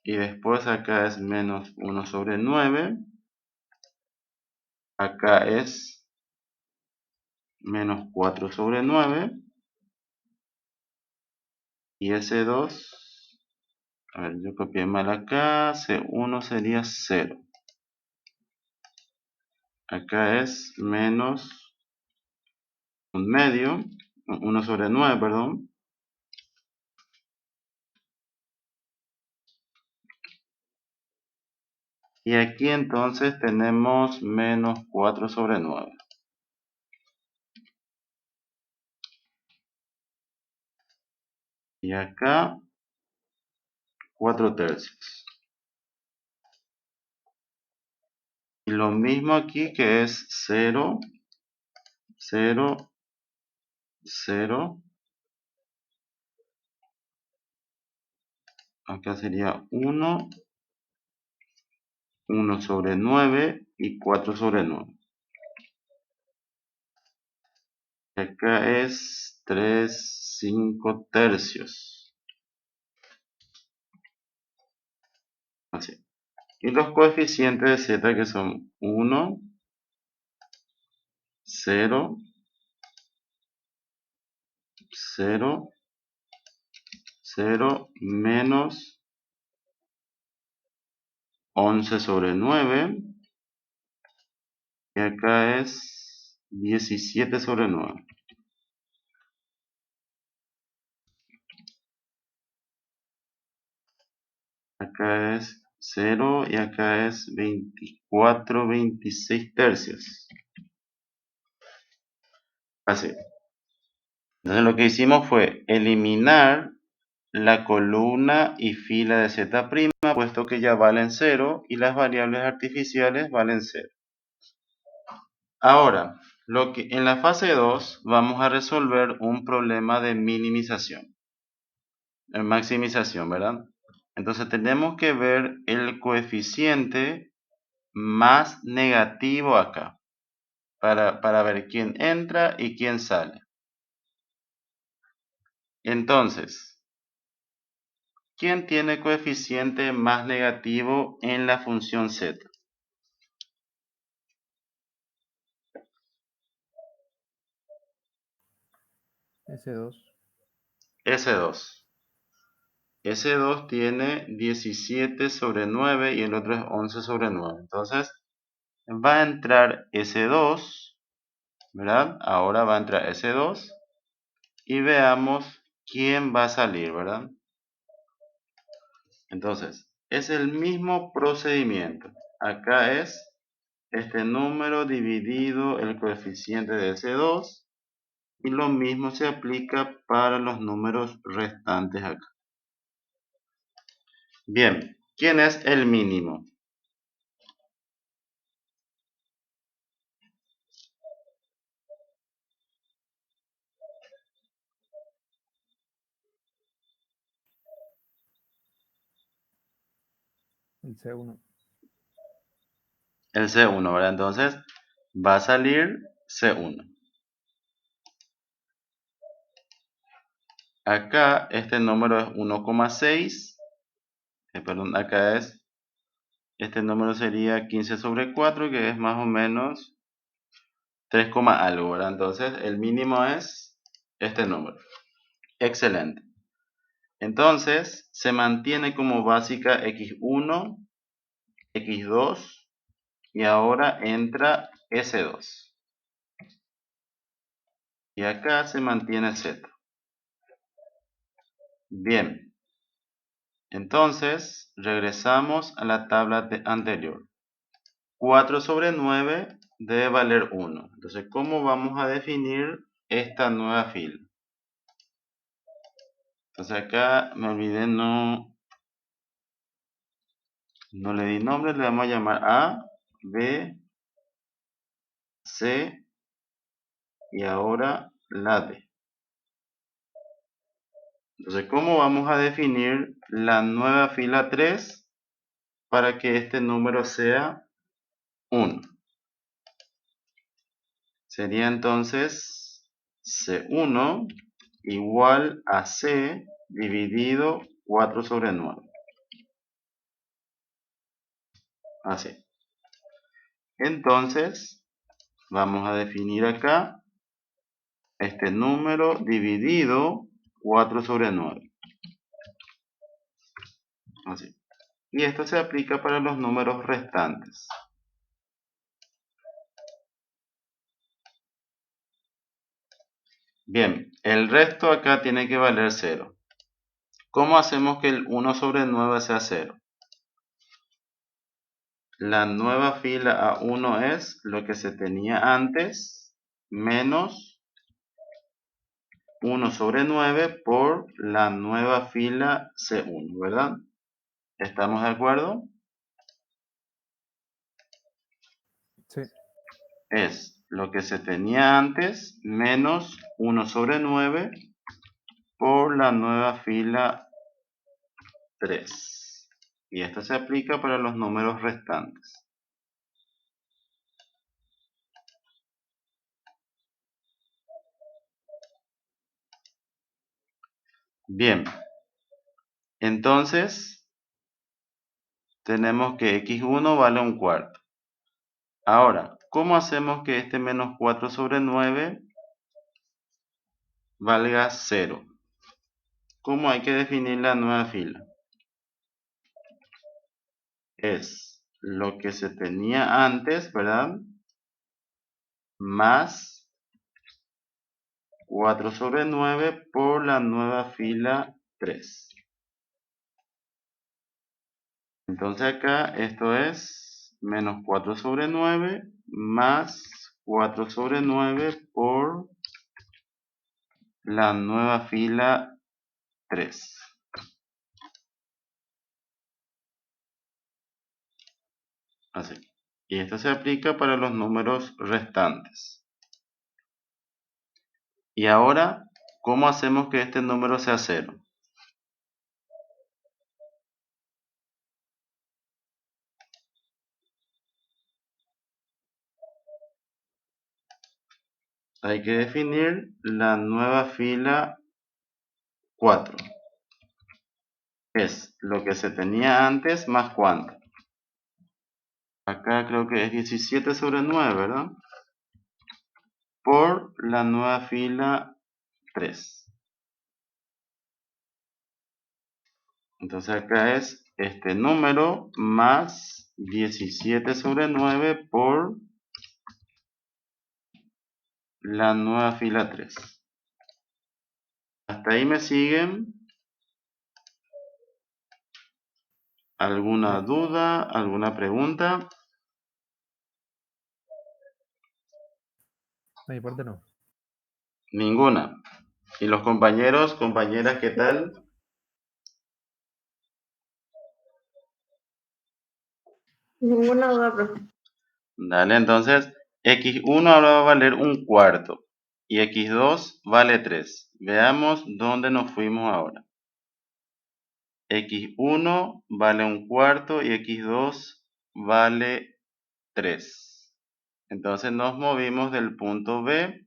Y después acá es menos 1 sobre 9. Acá es menos 4 sobre 9. Y ese 2, a ver, yo copié mal acá, C1 sería 0. Acá es menos 1 medio, 1 sobre 9, perdón. Y aquí entonces tenemos menos 4 sobre 9. Y acá 4/3. Y lo mismo aquí, que es 0, 0, 0. Acá sería 1, 1/9 y 4/9. Acá es 3, 5/3. Así. Y los coeficientes de z, que son 1, 0, 0, 0, menos 11/9. Y acá es 17/9. Acá es 0 y acá es 24/26. Así. Entonces lo que hicimos fue eliminar la columna y fila de z', puesto que ya valen 0 y las variables artificiales valen 0. Ahora, en la fase 2 vamos a resolver un problema de minimización, maximización, ¿verdad? Entonces tenemos que ver el coeficiente más negativo acá, para ver quién entra y quién sale. Entonces, ¿quién tiene coeficiente más negativo en la función z? S2. S2. S2 tiene 17/9 y el otro es 11/9. Entonces, va a entrar S2, ¿verdad? Ahora va a entrar S2 y veamos quién va a salir, ¿verdad? Entonces, es el mismo procedimiento. Acá es este número dividido el coeficiente de S2 y lo mismo se aplica para los números restantes acá. Bien, ¿quién es el mínimo? El C1. El C1, ¿verdad? Entonces, va a salir C1. Acá este número es 1,6. Perdón, acá este número sería 15/4, que es más o menos 3, algo, ¿verdad? Entonces, el mínimo es este número. Excelente. Entonces, se mantiene como básica x1, x2 y ahora entra S2. Y acá se mantiene z. Bien. Entonces, regresamos a la tabla anterior. 4/9 debe valer 1. Entonces, ¿cómo vamos a definir esta nueva fila? Entonces acá me olvidé, no le di nombre, le vamos a llamar A, B, C y ahora la D. Entonces, ¿cómo vamos a definir la nueva fila 3 para que este número sea 1? Sería entonces C1 igual a C dividido 4/9. Así. Entonces, vamos a definir acá este número dividido 4/9. Así. Y esto se aplica para los números restantes. Bien, el resto acá tiene que valer 0. ¿Cómo hacemos que el 1/9 sea 0? La nueva fila A1 es lo que se tenía antes, menos 1/9 por la nueva fila C1, ¿verdad? ¿Estamos de acuerdo? Sí. Es lo que se tenía antes menos 1 sobre 9 por la nueva fila 3. Y esto se aplica para los números restantes. Bien, entonces tenemos que x1 vale un cuarto. Ahora, ¿cómo hacemos que este menos 4 sobre 9 valga 0? ¿Cómo hay que definir la nueva fila? Es lo que se tenía antes, ¿verdad? Más 4 sobre 9 por la nueva fila 3. Entonces acá esto es menos 4 sobre 9 más 4 sobre 9 por la nueva fila 3. Así. Y esto se aplica para los números restantes. Y ahora, ¿cómo hacemos que este número sea 0? Hay que definir la nueva fila 4. Es lo que se tenía antes más cuánto. Acá creo que es 17 sobre 9, ¿verdad? Por la nueva fila 3. Entonces acá es este número más 17 sobre 9 por la nueva fila 3. ¿Hasta ahí me siguen? ¿Alguna Sí. duda? ¿Alguna pregunta? De mi parte no. Ninguna. ¿Y los compañeros, compañeras, qué tal? Ninguna duda, profe. Dale, entonces, x1 ahora va a valer un cuarto y x2 vale 3. Veamos dónde nos fuimos ahora. x1 vale un cuarto y x2 vale 3. Entonces nos movimos del punto B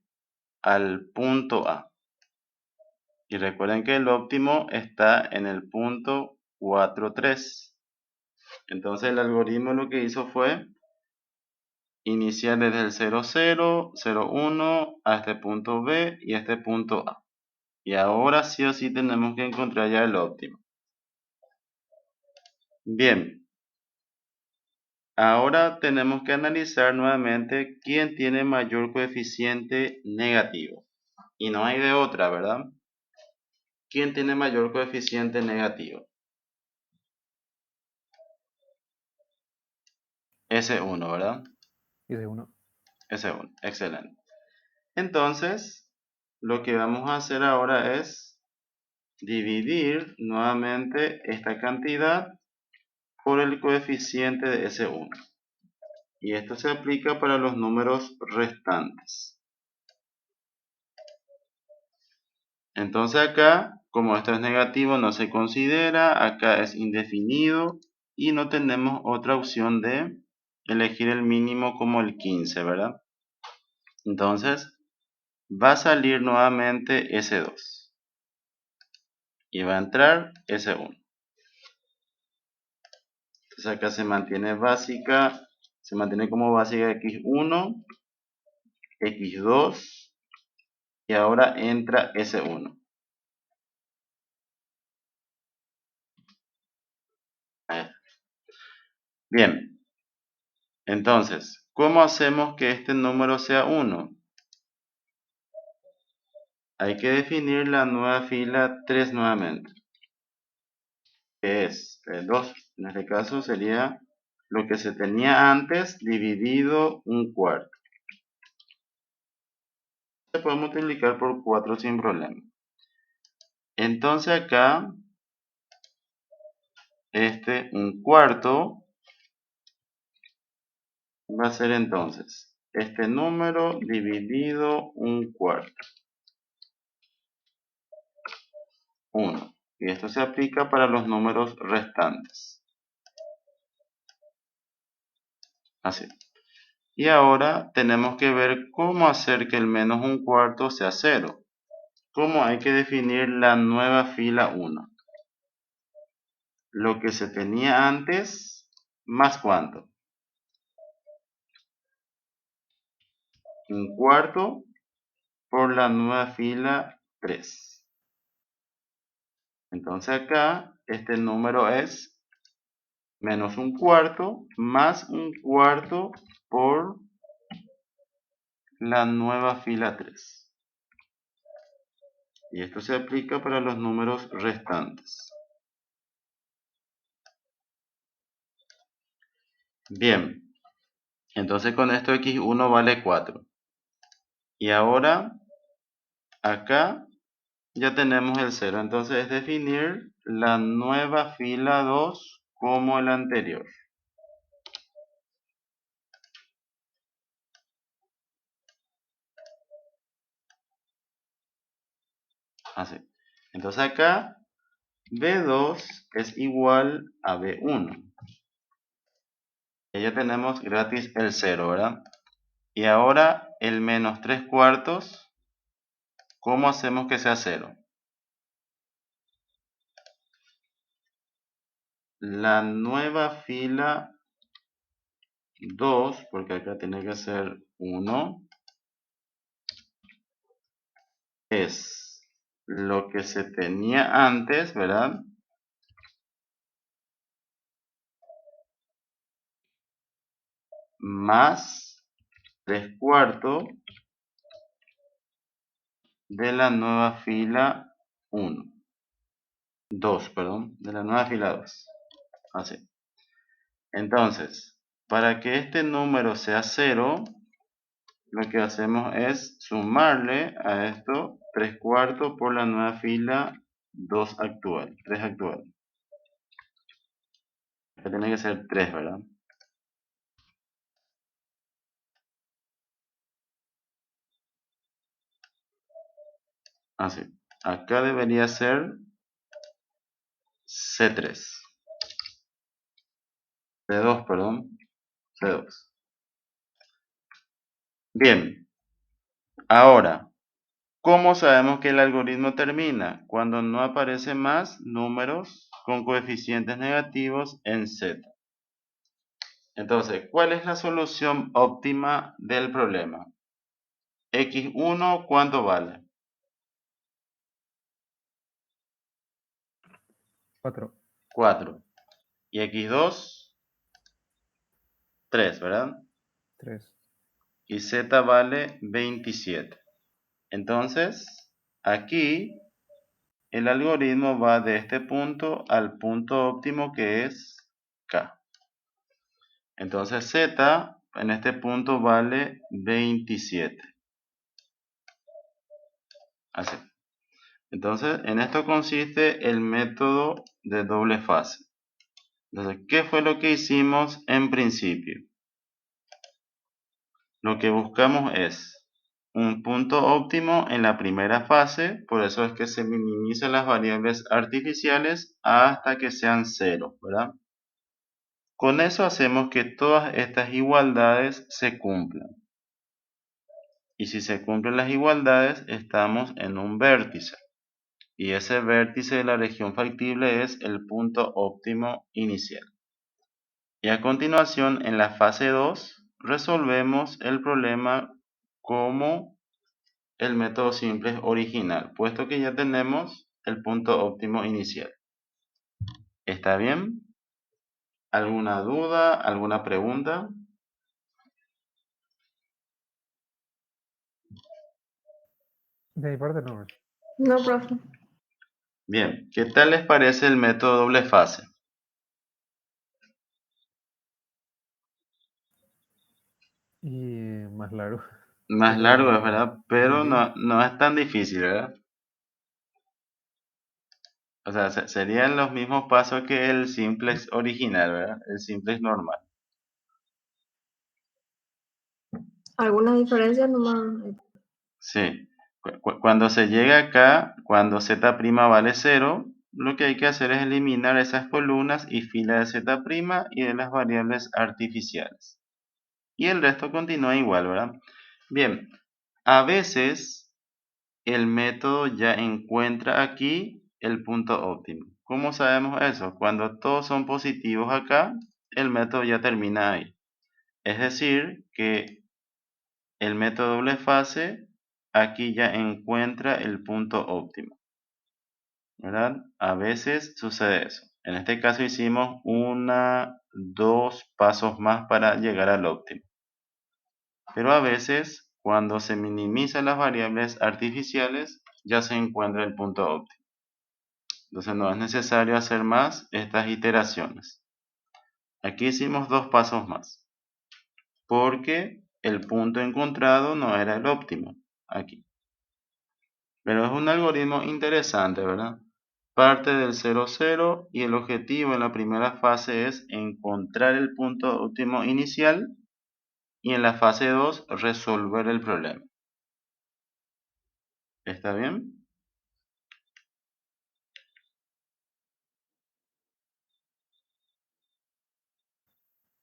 al punto A. Y recuerden que el óptimo está en el punto 4, 3. Entonces el algoritmo lo que hizo fue iniciar desde el 0, 0, 0, 1 a este punto B y a este punto A. Y ahora sí o sí tenemos que encontrar ya el óptimo. Bien. Ahora tenemos que analizar nuevamente quién tiene mayor coeficiente negativo. Y no hay de otra, ¿verdad? ¿Quién tiene mayor coeficiente negativo? S1, ¿verdad? Y de uno. S1, excelente. Entonces, lo que vamos a hacer ahora es dividir nuevamente esta cantidad por el coeficiente de S1. Y esto se aplica para los números restantes. Entonces acá, como esto es negativo, no se considera, acá es indefinido y no tenemos otra opción de elegir el mínimo como el 15, ¿verdad? Entonces, va a salir nuevamente S2 y va a entrar S1. Entonces acá se mantiene básica, se mantiene como básica X1, X2 y ahora entra S1. Bien, entonces, ¿cómo hacemos que este número sea 1? Hay que definir la nueva fila 3 nuevamente, que es 2. En este caso sería lo que se tenía antes dividido un cuarto. Podemos multiplicar por 4 sin problema. Entonces acá, este un cuarto, va a ser entonces este número dividido un cuarto. 1. Y esto se aplica para los números restantes. Así. Y ahora tenemos que ver cómo hacer que el menos un cuarto sea 0. ¿Cómo hay que definir la nueva fila 1? Lo que se tenía antes, más cuánto. Un cuarto por la nueva fila 3. Entonces acá este número es menos un cuarto más un cuarto por la nueva fila 3. Y esto se aplica para los números restantes. Bien, entonces con esto x1 vale 4. Y ahora, acá ya tenemos el 0. Entonces es definir la nueva fila 2 como el anterior. Así. Entonces acá B2 es igual a B1. Y ya tenemos gratis el 0, ¿verdad? Y ahora el menos 3 cuartos, ¿cómo hacemos que sea 0? La nueva fila 2, porque acá tiene que ser 1, es lo que se tenía antes, ¿verdad? Más 3 cuartos de la nueva fila 1. 2, perdón, de la nueva fila 2. Así. Entonces, para que este número sea 0, lo que hacemos es sumarle a esto 3 cuartos por la nueva fila 2 actual, 3 actual. Acá tiene que ser 3, ¿verdad? Así. Acá debería ser C3. C2, perdón. C2. Bien. Ahora, ¿cómo sabemos que el algoritmo termina? Cuando no aparecen más números con coeficientes negativos en Z. Entonces, ¿cuál es la solución óptima del problema? X1, ¿cuánto vale? 4. 4. Y X2, 3, ¿verdad? 3. Y Z vale 27. Entonces, aquí el algoritmo va de este punto al punto óptimo que es K. Entonces Z en este punto vale 27. Así. Entonces, en esto consiste el método de doble fase. Entonces, ¿qué fue lo que hicimos en principio? Lo que buscamos es un punto óptimo en la primera fase, por eso es que se minimizan las variables artificiales hasta que sean 0, ¿verdad? Con eso hacemos que todas estas igualdades se cumplan. Y si se cumplen las igualdades, estamos en un vértice. Y ese vértice de la región factible es el punto óptimo inicial. Y a continuación, en la fase 2, resolvemos el problema como el método simple original, puesto que ya tenemos el punto óptimo inicial. ¿Está bien? ¿Alguna duda? ¿Alguna pregunta? De mi parte no. No, profe. Bien, ¿qué tal les parece el método doble fase? Y más largo. Más Pero largo, es verdad, pero sí. no es tan difícil, ¿verdad? O sea, serían los mismos pasos que el simplex original, ¿verdad? El simplex normal. ¿Alguna diferencia nomás? Sí. Cuando se llega acá, cuando z' vale 0, lo que hay que hacer es eliminar esas columnas y filas de z' y de las variables artificiales. Y el resto continúa igual, ¿verdad? Bien, a veces el método ya encuentra aquí el punto óptimo. ¿Cómo sabemos eso? Cuando todos son positivos acá, el método ya termina ahí. Es decir, que el método doble fase aquí ya encuentra el punto óptimo, ¿verdad? A veces sucede eso. En este caso hicimos dos pasos más para llegar al óptimo. Pero a veces, cuando se minimizan las variables artificiales, ya se encuentra el punto óptimo. Entonces no es necesario hacer más estas iteraciones. Aquí hicimos dos pasos más, porque el punto encontrado no era el óptimo aquí. Pero es un algoritmo interesante, ¿verdad? Parte del 0, 0 y el objetivo en la primera fase es encontrar el punto óptimo inicial y en la fase 2 resolver el problema. ¿Está bien?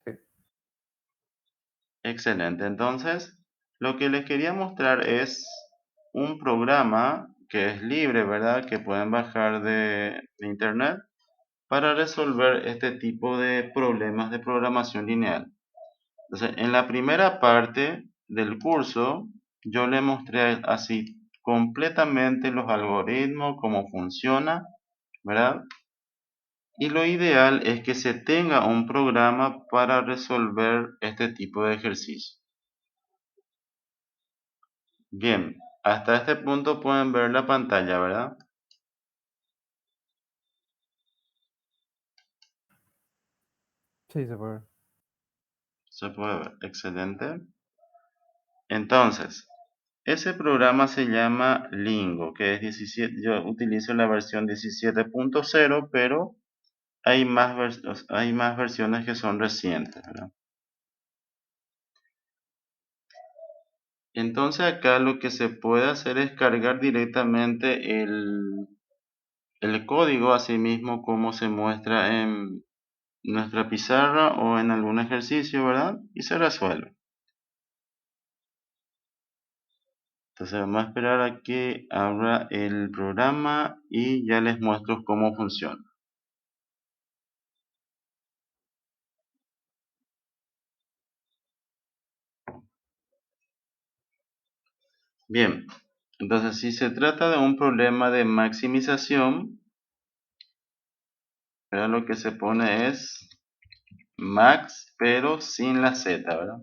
Sí. Excelente. Entonces, lo que les quería mostrar es un programa que es libre, ¿verdad? Que pueden bajar de internet para resolver este tipo de problemas de programación lineal. Entonces, en la primera parte del curso, yo le mostré así completamente los algoritmos, cómo funciona, ¿verdad? Y lo ideal es que se tenga un programa para resolver este tipo de ejercicio. Bien, hasta este punto pueden ver la pantalla, ¿verdad? Sí, se puede ver. Se puede ver, excelente. Entonces, ese programa se llama Lingo, que es 17, yo utilizo la versión 17.0, pero hay más versiones que son recientes, ¿verdad? Entonces acá lo que se puede hacer es cargar directamente el código, así mismo como se muestra en nuestra pizarra o en algún ejercicio, ¿verdad? Y se resuelve. Entonces vamos a esperar a que abra el programa y ya les muestro cómo funciona. Bien, entonces si se trata de un problema de maximización, ¿verdad? Lo que se pone es max, pero sin la z, ¿verdad?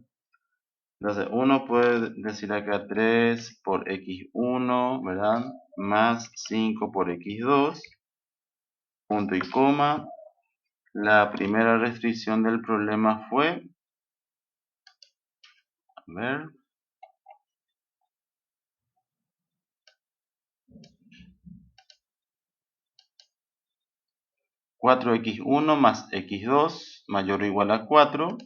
Entonces uno puede decir acá 3 por x1, ¿verdad? Más 5 por x2, punto y coma. La primera restricción del problema fue, a ver, 4x1 más x2 mayor o igual a 4.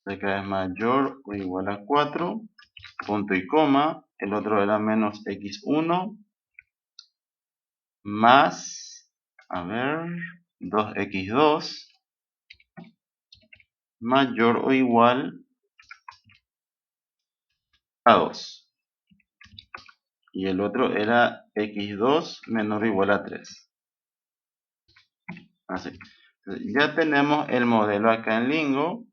Acá es mayor o igual a 4, punto y coma. El otro era menos x1 más, a ver, 2x2 mayor o igual a 2. Y el otro era x2 menor o igual a 3. Así. Ya tenemos el modelo acá en Lingo.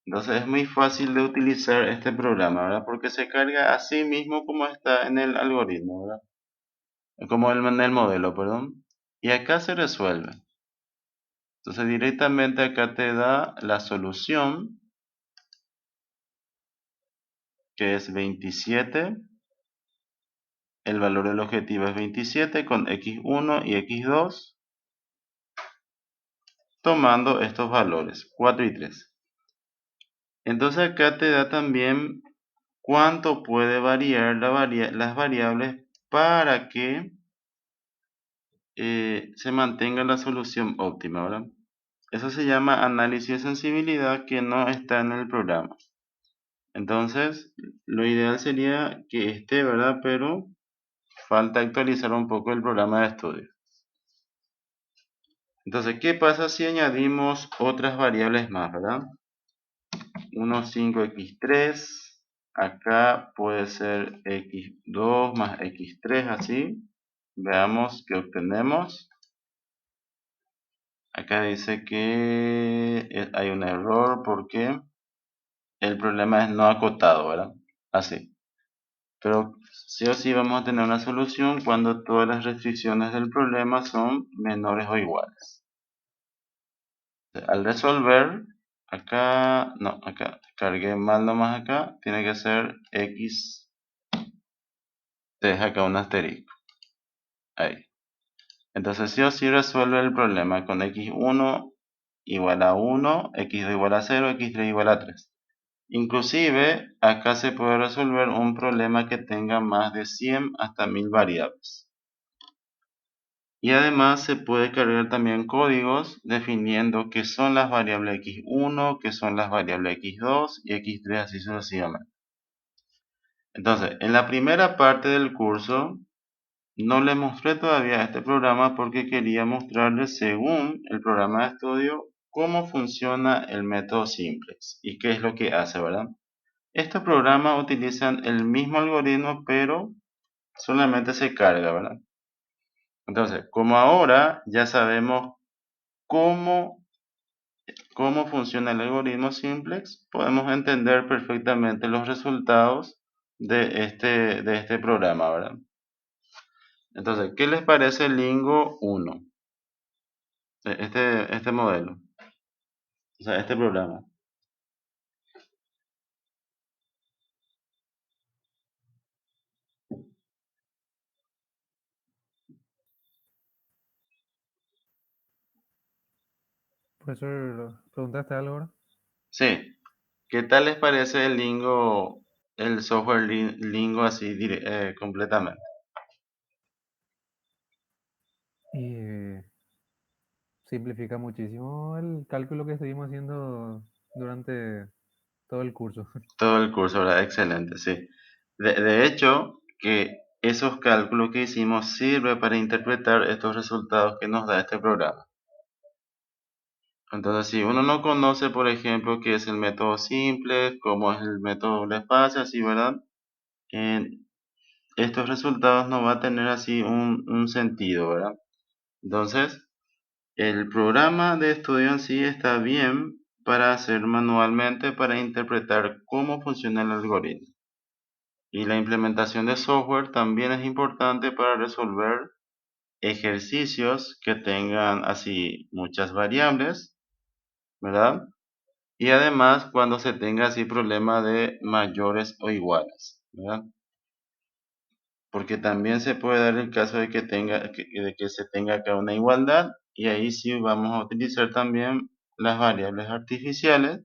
Entonces es muy fácil de utilizar este programa, ¿verdad? Porque se carga así mismo como está en el algoritmo, ¿verdad? Como en el modelo, perdón. Y acá se resuelve. Entonces directamente acá te da la solución, que es 27. El valor del objetivo es 27 con x1 y x2, tomando estos valores, 4 y 3. Entonces acá te da también cuánto puede variar las variables para que se mantenga la solución óptima, ¿verdad? Eso se llama análisis de sensibilidad que no está en el programa. Entonces, lo ideal sería que esté, ¿verdad? Pero falta actualizar un poco el programa de estudio. Entonces, ¿qué pasa si añadimos otras variables más, verdad? 1,5x3. Acá puede ser x2 más x3, así. Veamos qué obtenemos. Acá dice que hay un error porque el problema es no acotado, ¿verdad? Así. Pero sí o sí vamos a tener una solución cuando todas las restricciones del problema son menores o iguales. Al resolver, acá, no, acá, cargué mal nomás acá, tiene que ser x, deja acá un asterisco. Ahí. Entonces sí o sí resuelve el problema con x1 igual a 1, x2 igual a 0, x3 igual a 3. Inclusive, acá se puede resolver un problema que tenga más de 100 hasta 1000 variables. Y además se puede cargar también códigos definiendo qué son las variables x1, qué son las variables x2 y x3, así sucesivamente. Entonces, en la primera parte del curso no le mostré todavía este programa porque quería mostrarle, según el programa de estudio, cómo funciona el método simplex y qué es lo que hace, ¿verdad? Estos programas utilizan el mismo algoritmo, pero solamente se carga, ¿verdad? Entonces, como ahora ya sabemos cómo funciona el algoritmo simplex, podemos entender perfectamente los resultados de este programa, ¿verdad? Entonces, ¿qué les parece el Lingo 1? Este modelo, o sea, este programa. Profesor, ¿preguntaste algo ahora? Sí. ¿Qué tal les parece el Lingo, el software Lingo así completamente? Y simplifica muchísimo el cálculo que estuvimos haciendo durante todo el curso. Todo el curso, ¿verdad? Excelente, sí. De hecho, que esos cálculos que hicimos sirven para interpretar estos resultados que nos da este programa. Entonces, si uno no conoce, por ejemplo, qué es el método simple, cómo es el método doble espacio, así, ¿verdad? Estos resultados no va a tener así un sentido, ¿verdad? Entonces, el programa de estudio en sí está bien para hacer manualmente, para interpretar cómo funciona el algoritmo. Y la implementación de software también es importante para resolver ejercicios que tengan así muchas variables, ¿verdad? Y además cuando se tenga así problemas de mayores o iguales, ¿verdad? Porque también se puede dar el caso de que se tenga acá una igualdad y ahí sí vamos a utilizar también las variables artificiales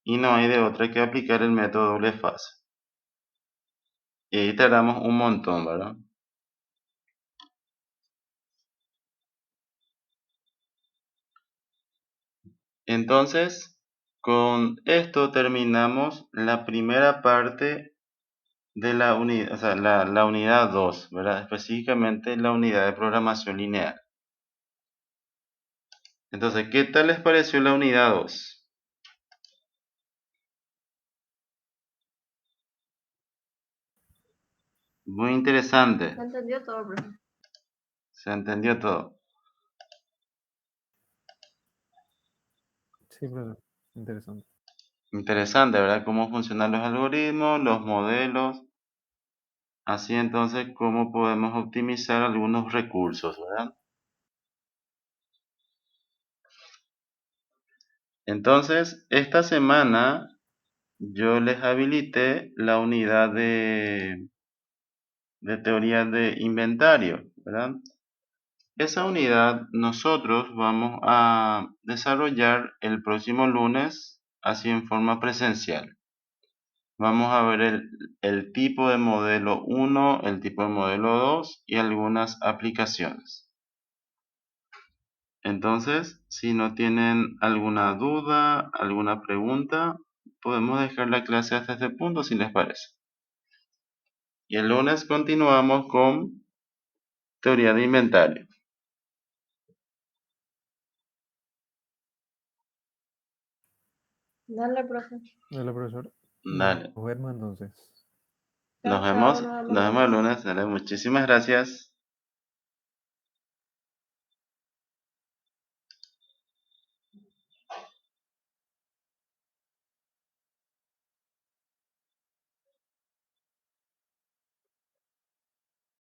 y no hay de otra que aplicar el método doble fase. Y ahí tardamos un montón, ¿verdad? Entonces, con esto terminamos la primera parte de la unidad, o sea, la unidad 2, ¿verdad? Específicamente la unidad de programación lineal. Entonces, ¿qué tal les pareció la unidad 2? Muy interesante. ¿Se entendió todo, profe? Se entendió todo. Sí, profesor. Interesante. Interesante, ¿verdad? Cómo funcionan los algoritmos, los modelos. Así entonces, cómo podemos optimizar algunos recursos, ¿verdad? Entonces, esta semana yo les habilité la unidad de teoría de inventario, ¿verdad? Esa unidad nosotros vamos a desarrollar el próximo lunes así en forma presencial. Vamos a ver el tipo de modelo 1, el tipo de modelo 2 y algunas aplicaciones. Entonces, si no tienen alguna duda, alguna pregunta, podemos dejar la clase hasta este punto si les parece. Y el lunes continuamos con teoría de inventario. Dale, profe. Dale, profesor. Dale. Nos vemos entonces. Chao, Nos chao, vemos nos vemos el lunes. lunes. Dale, muchísimas gracias.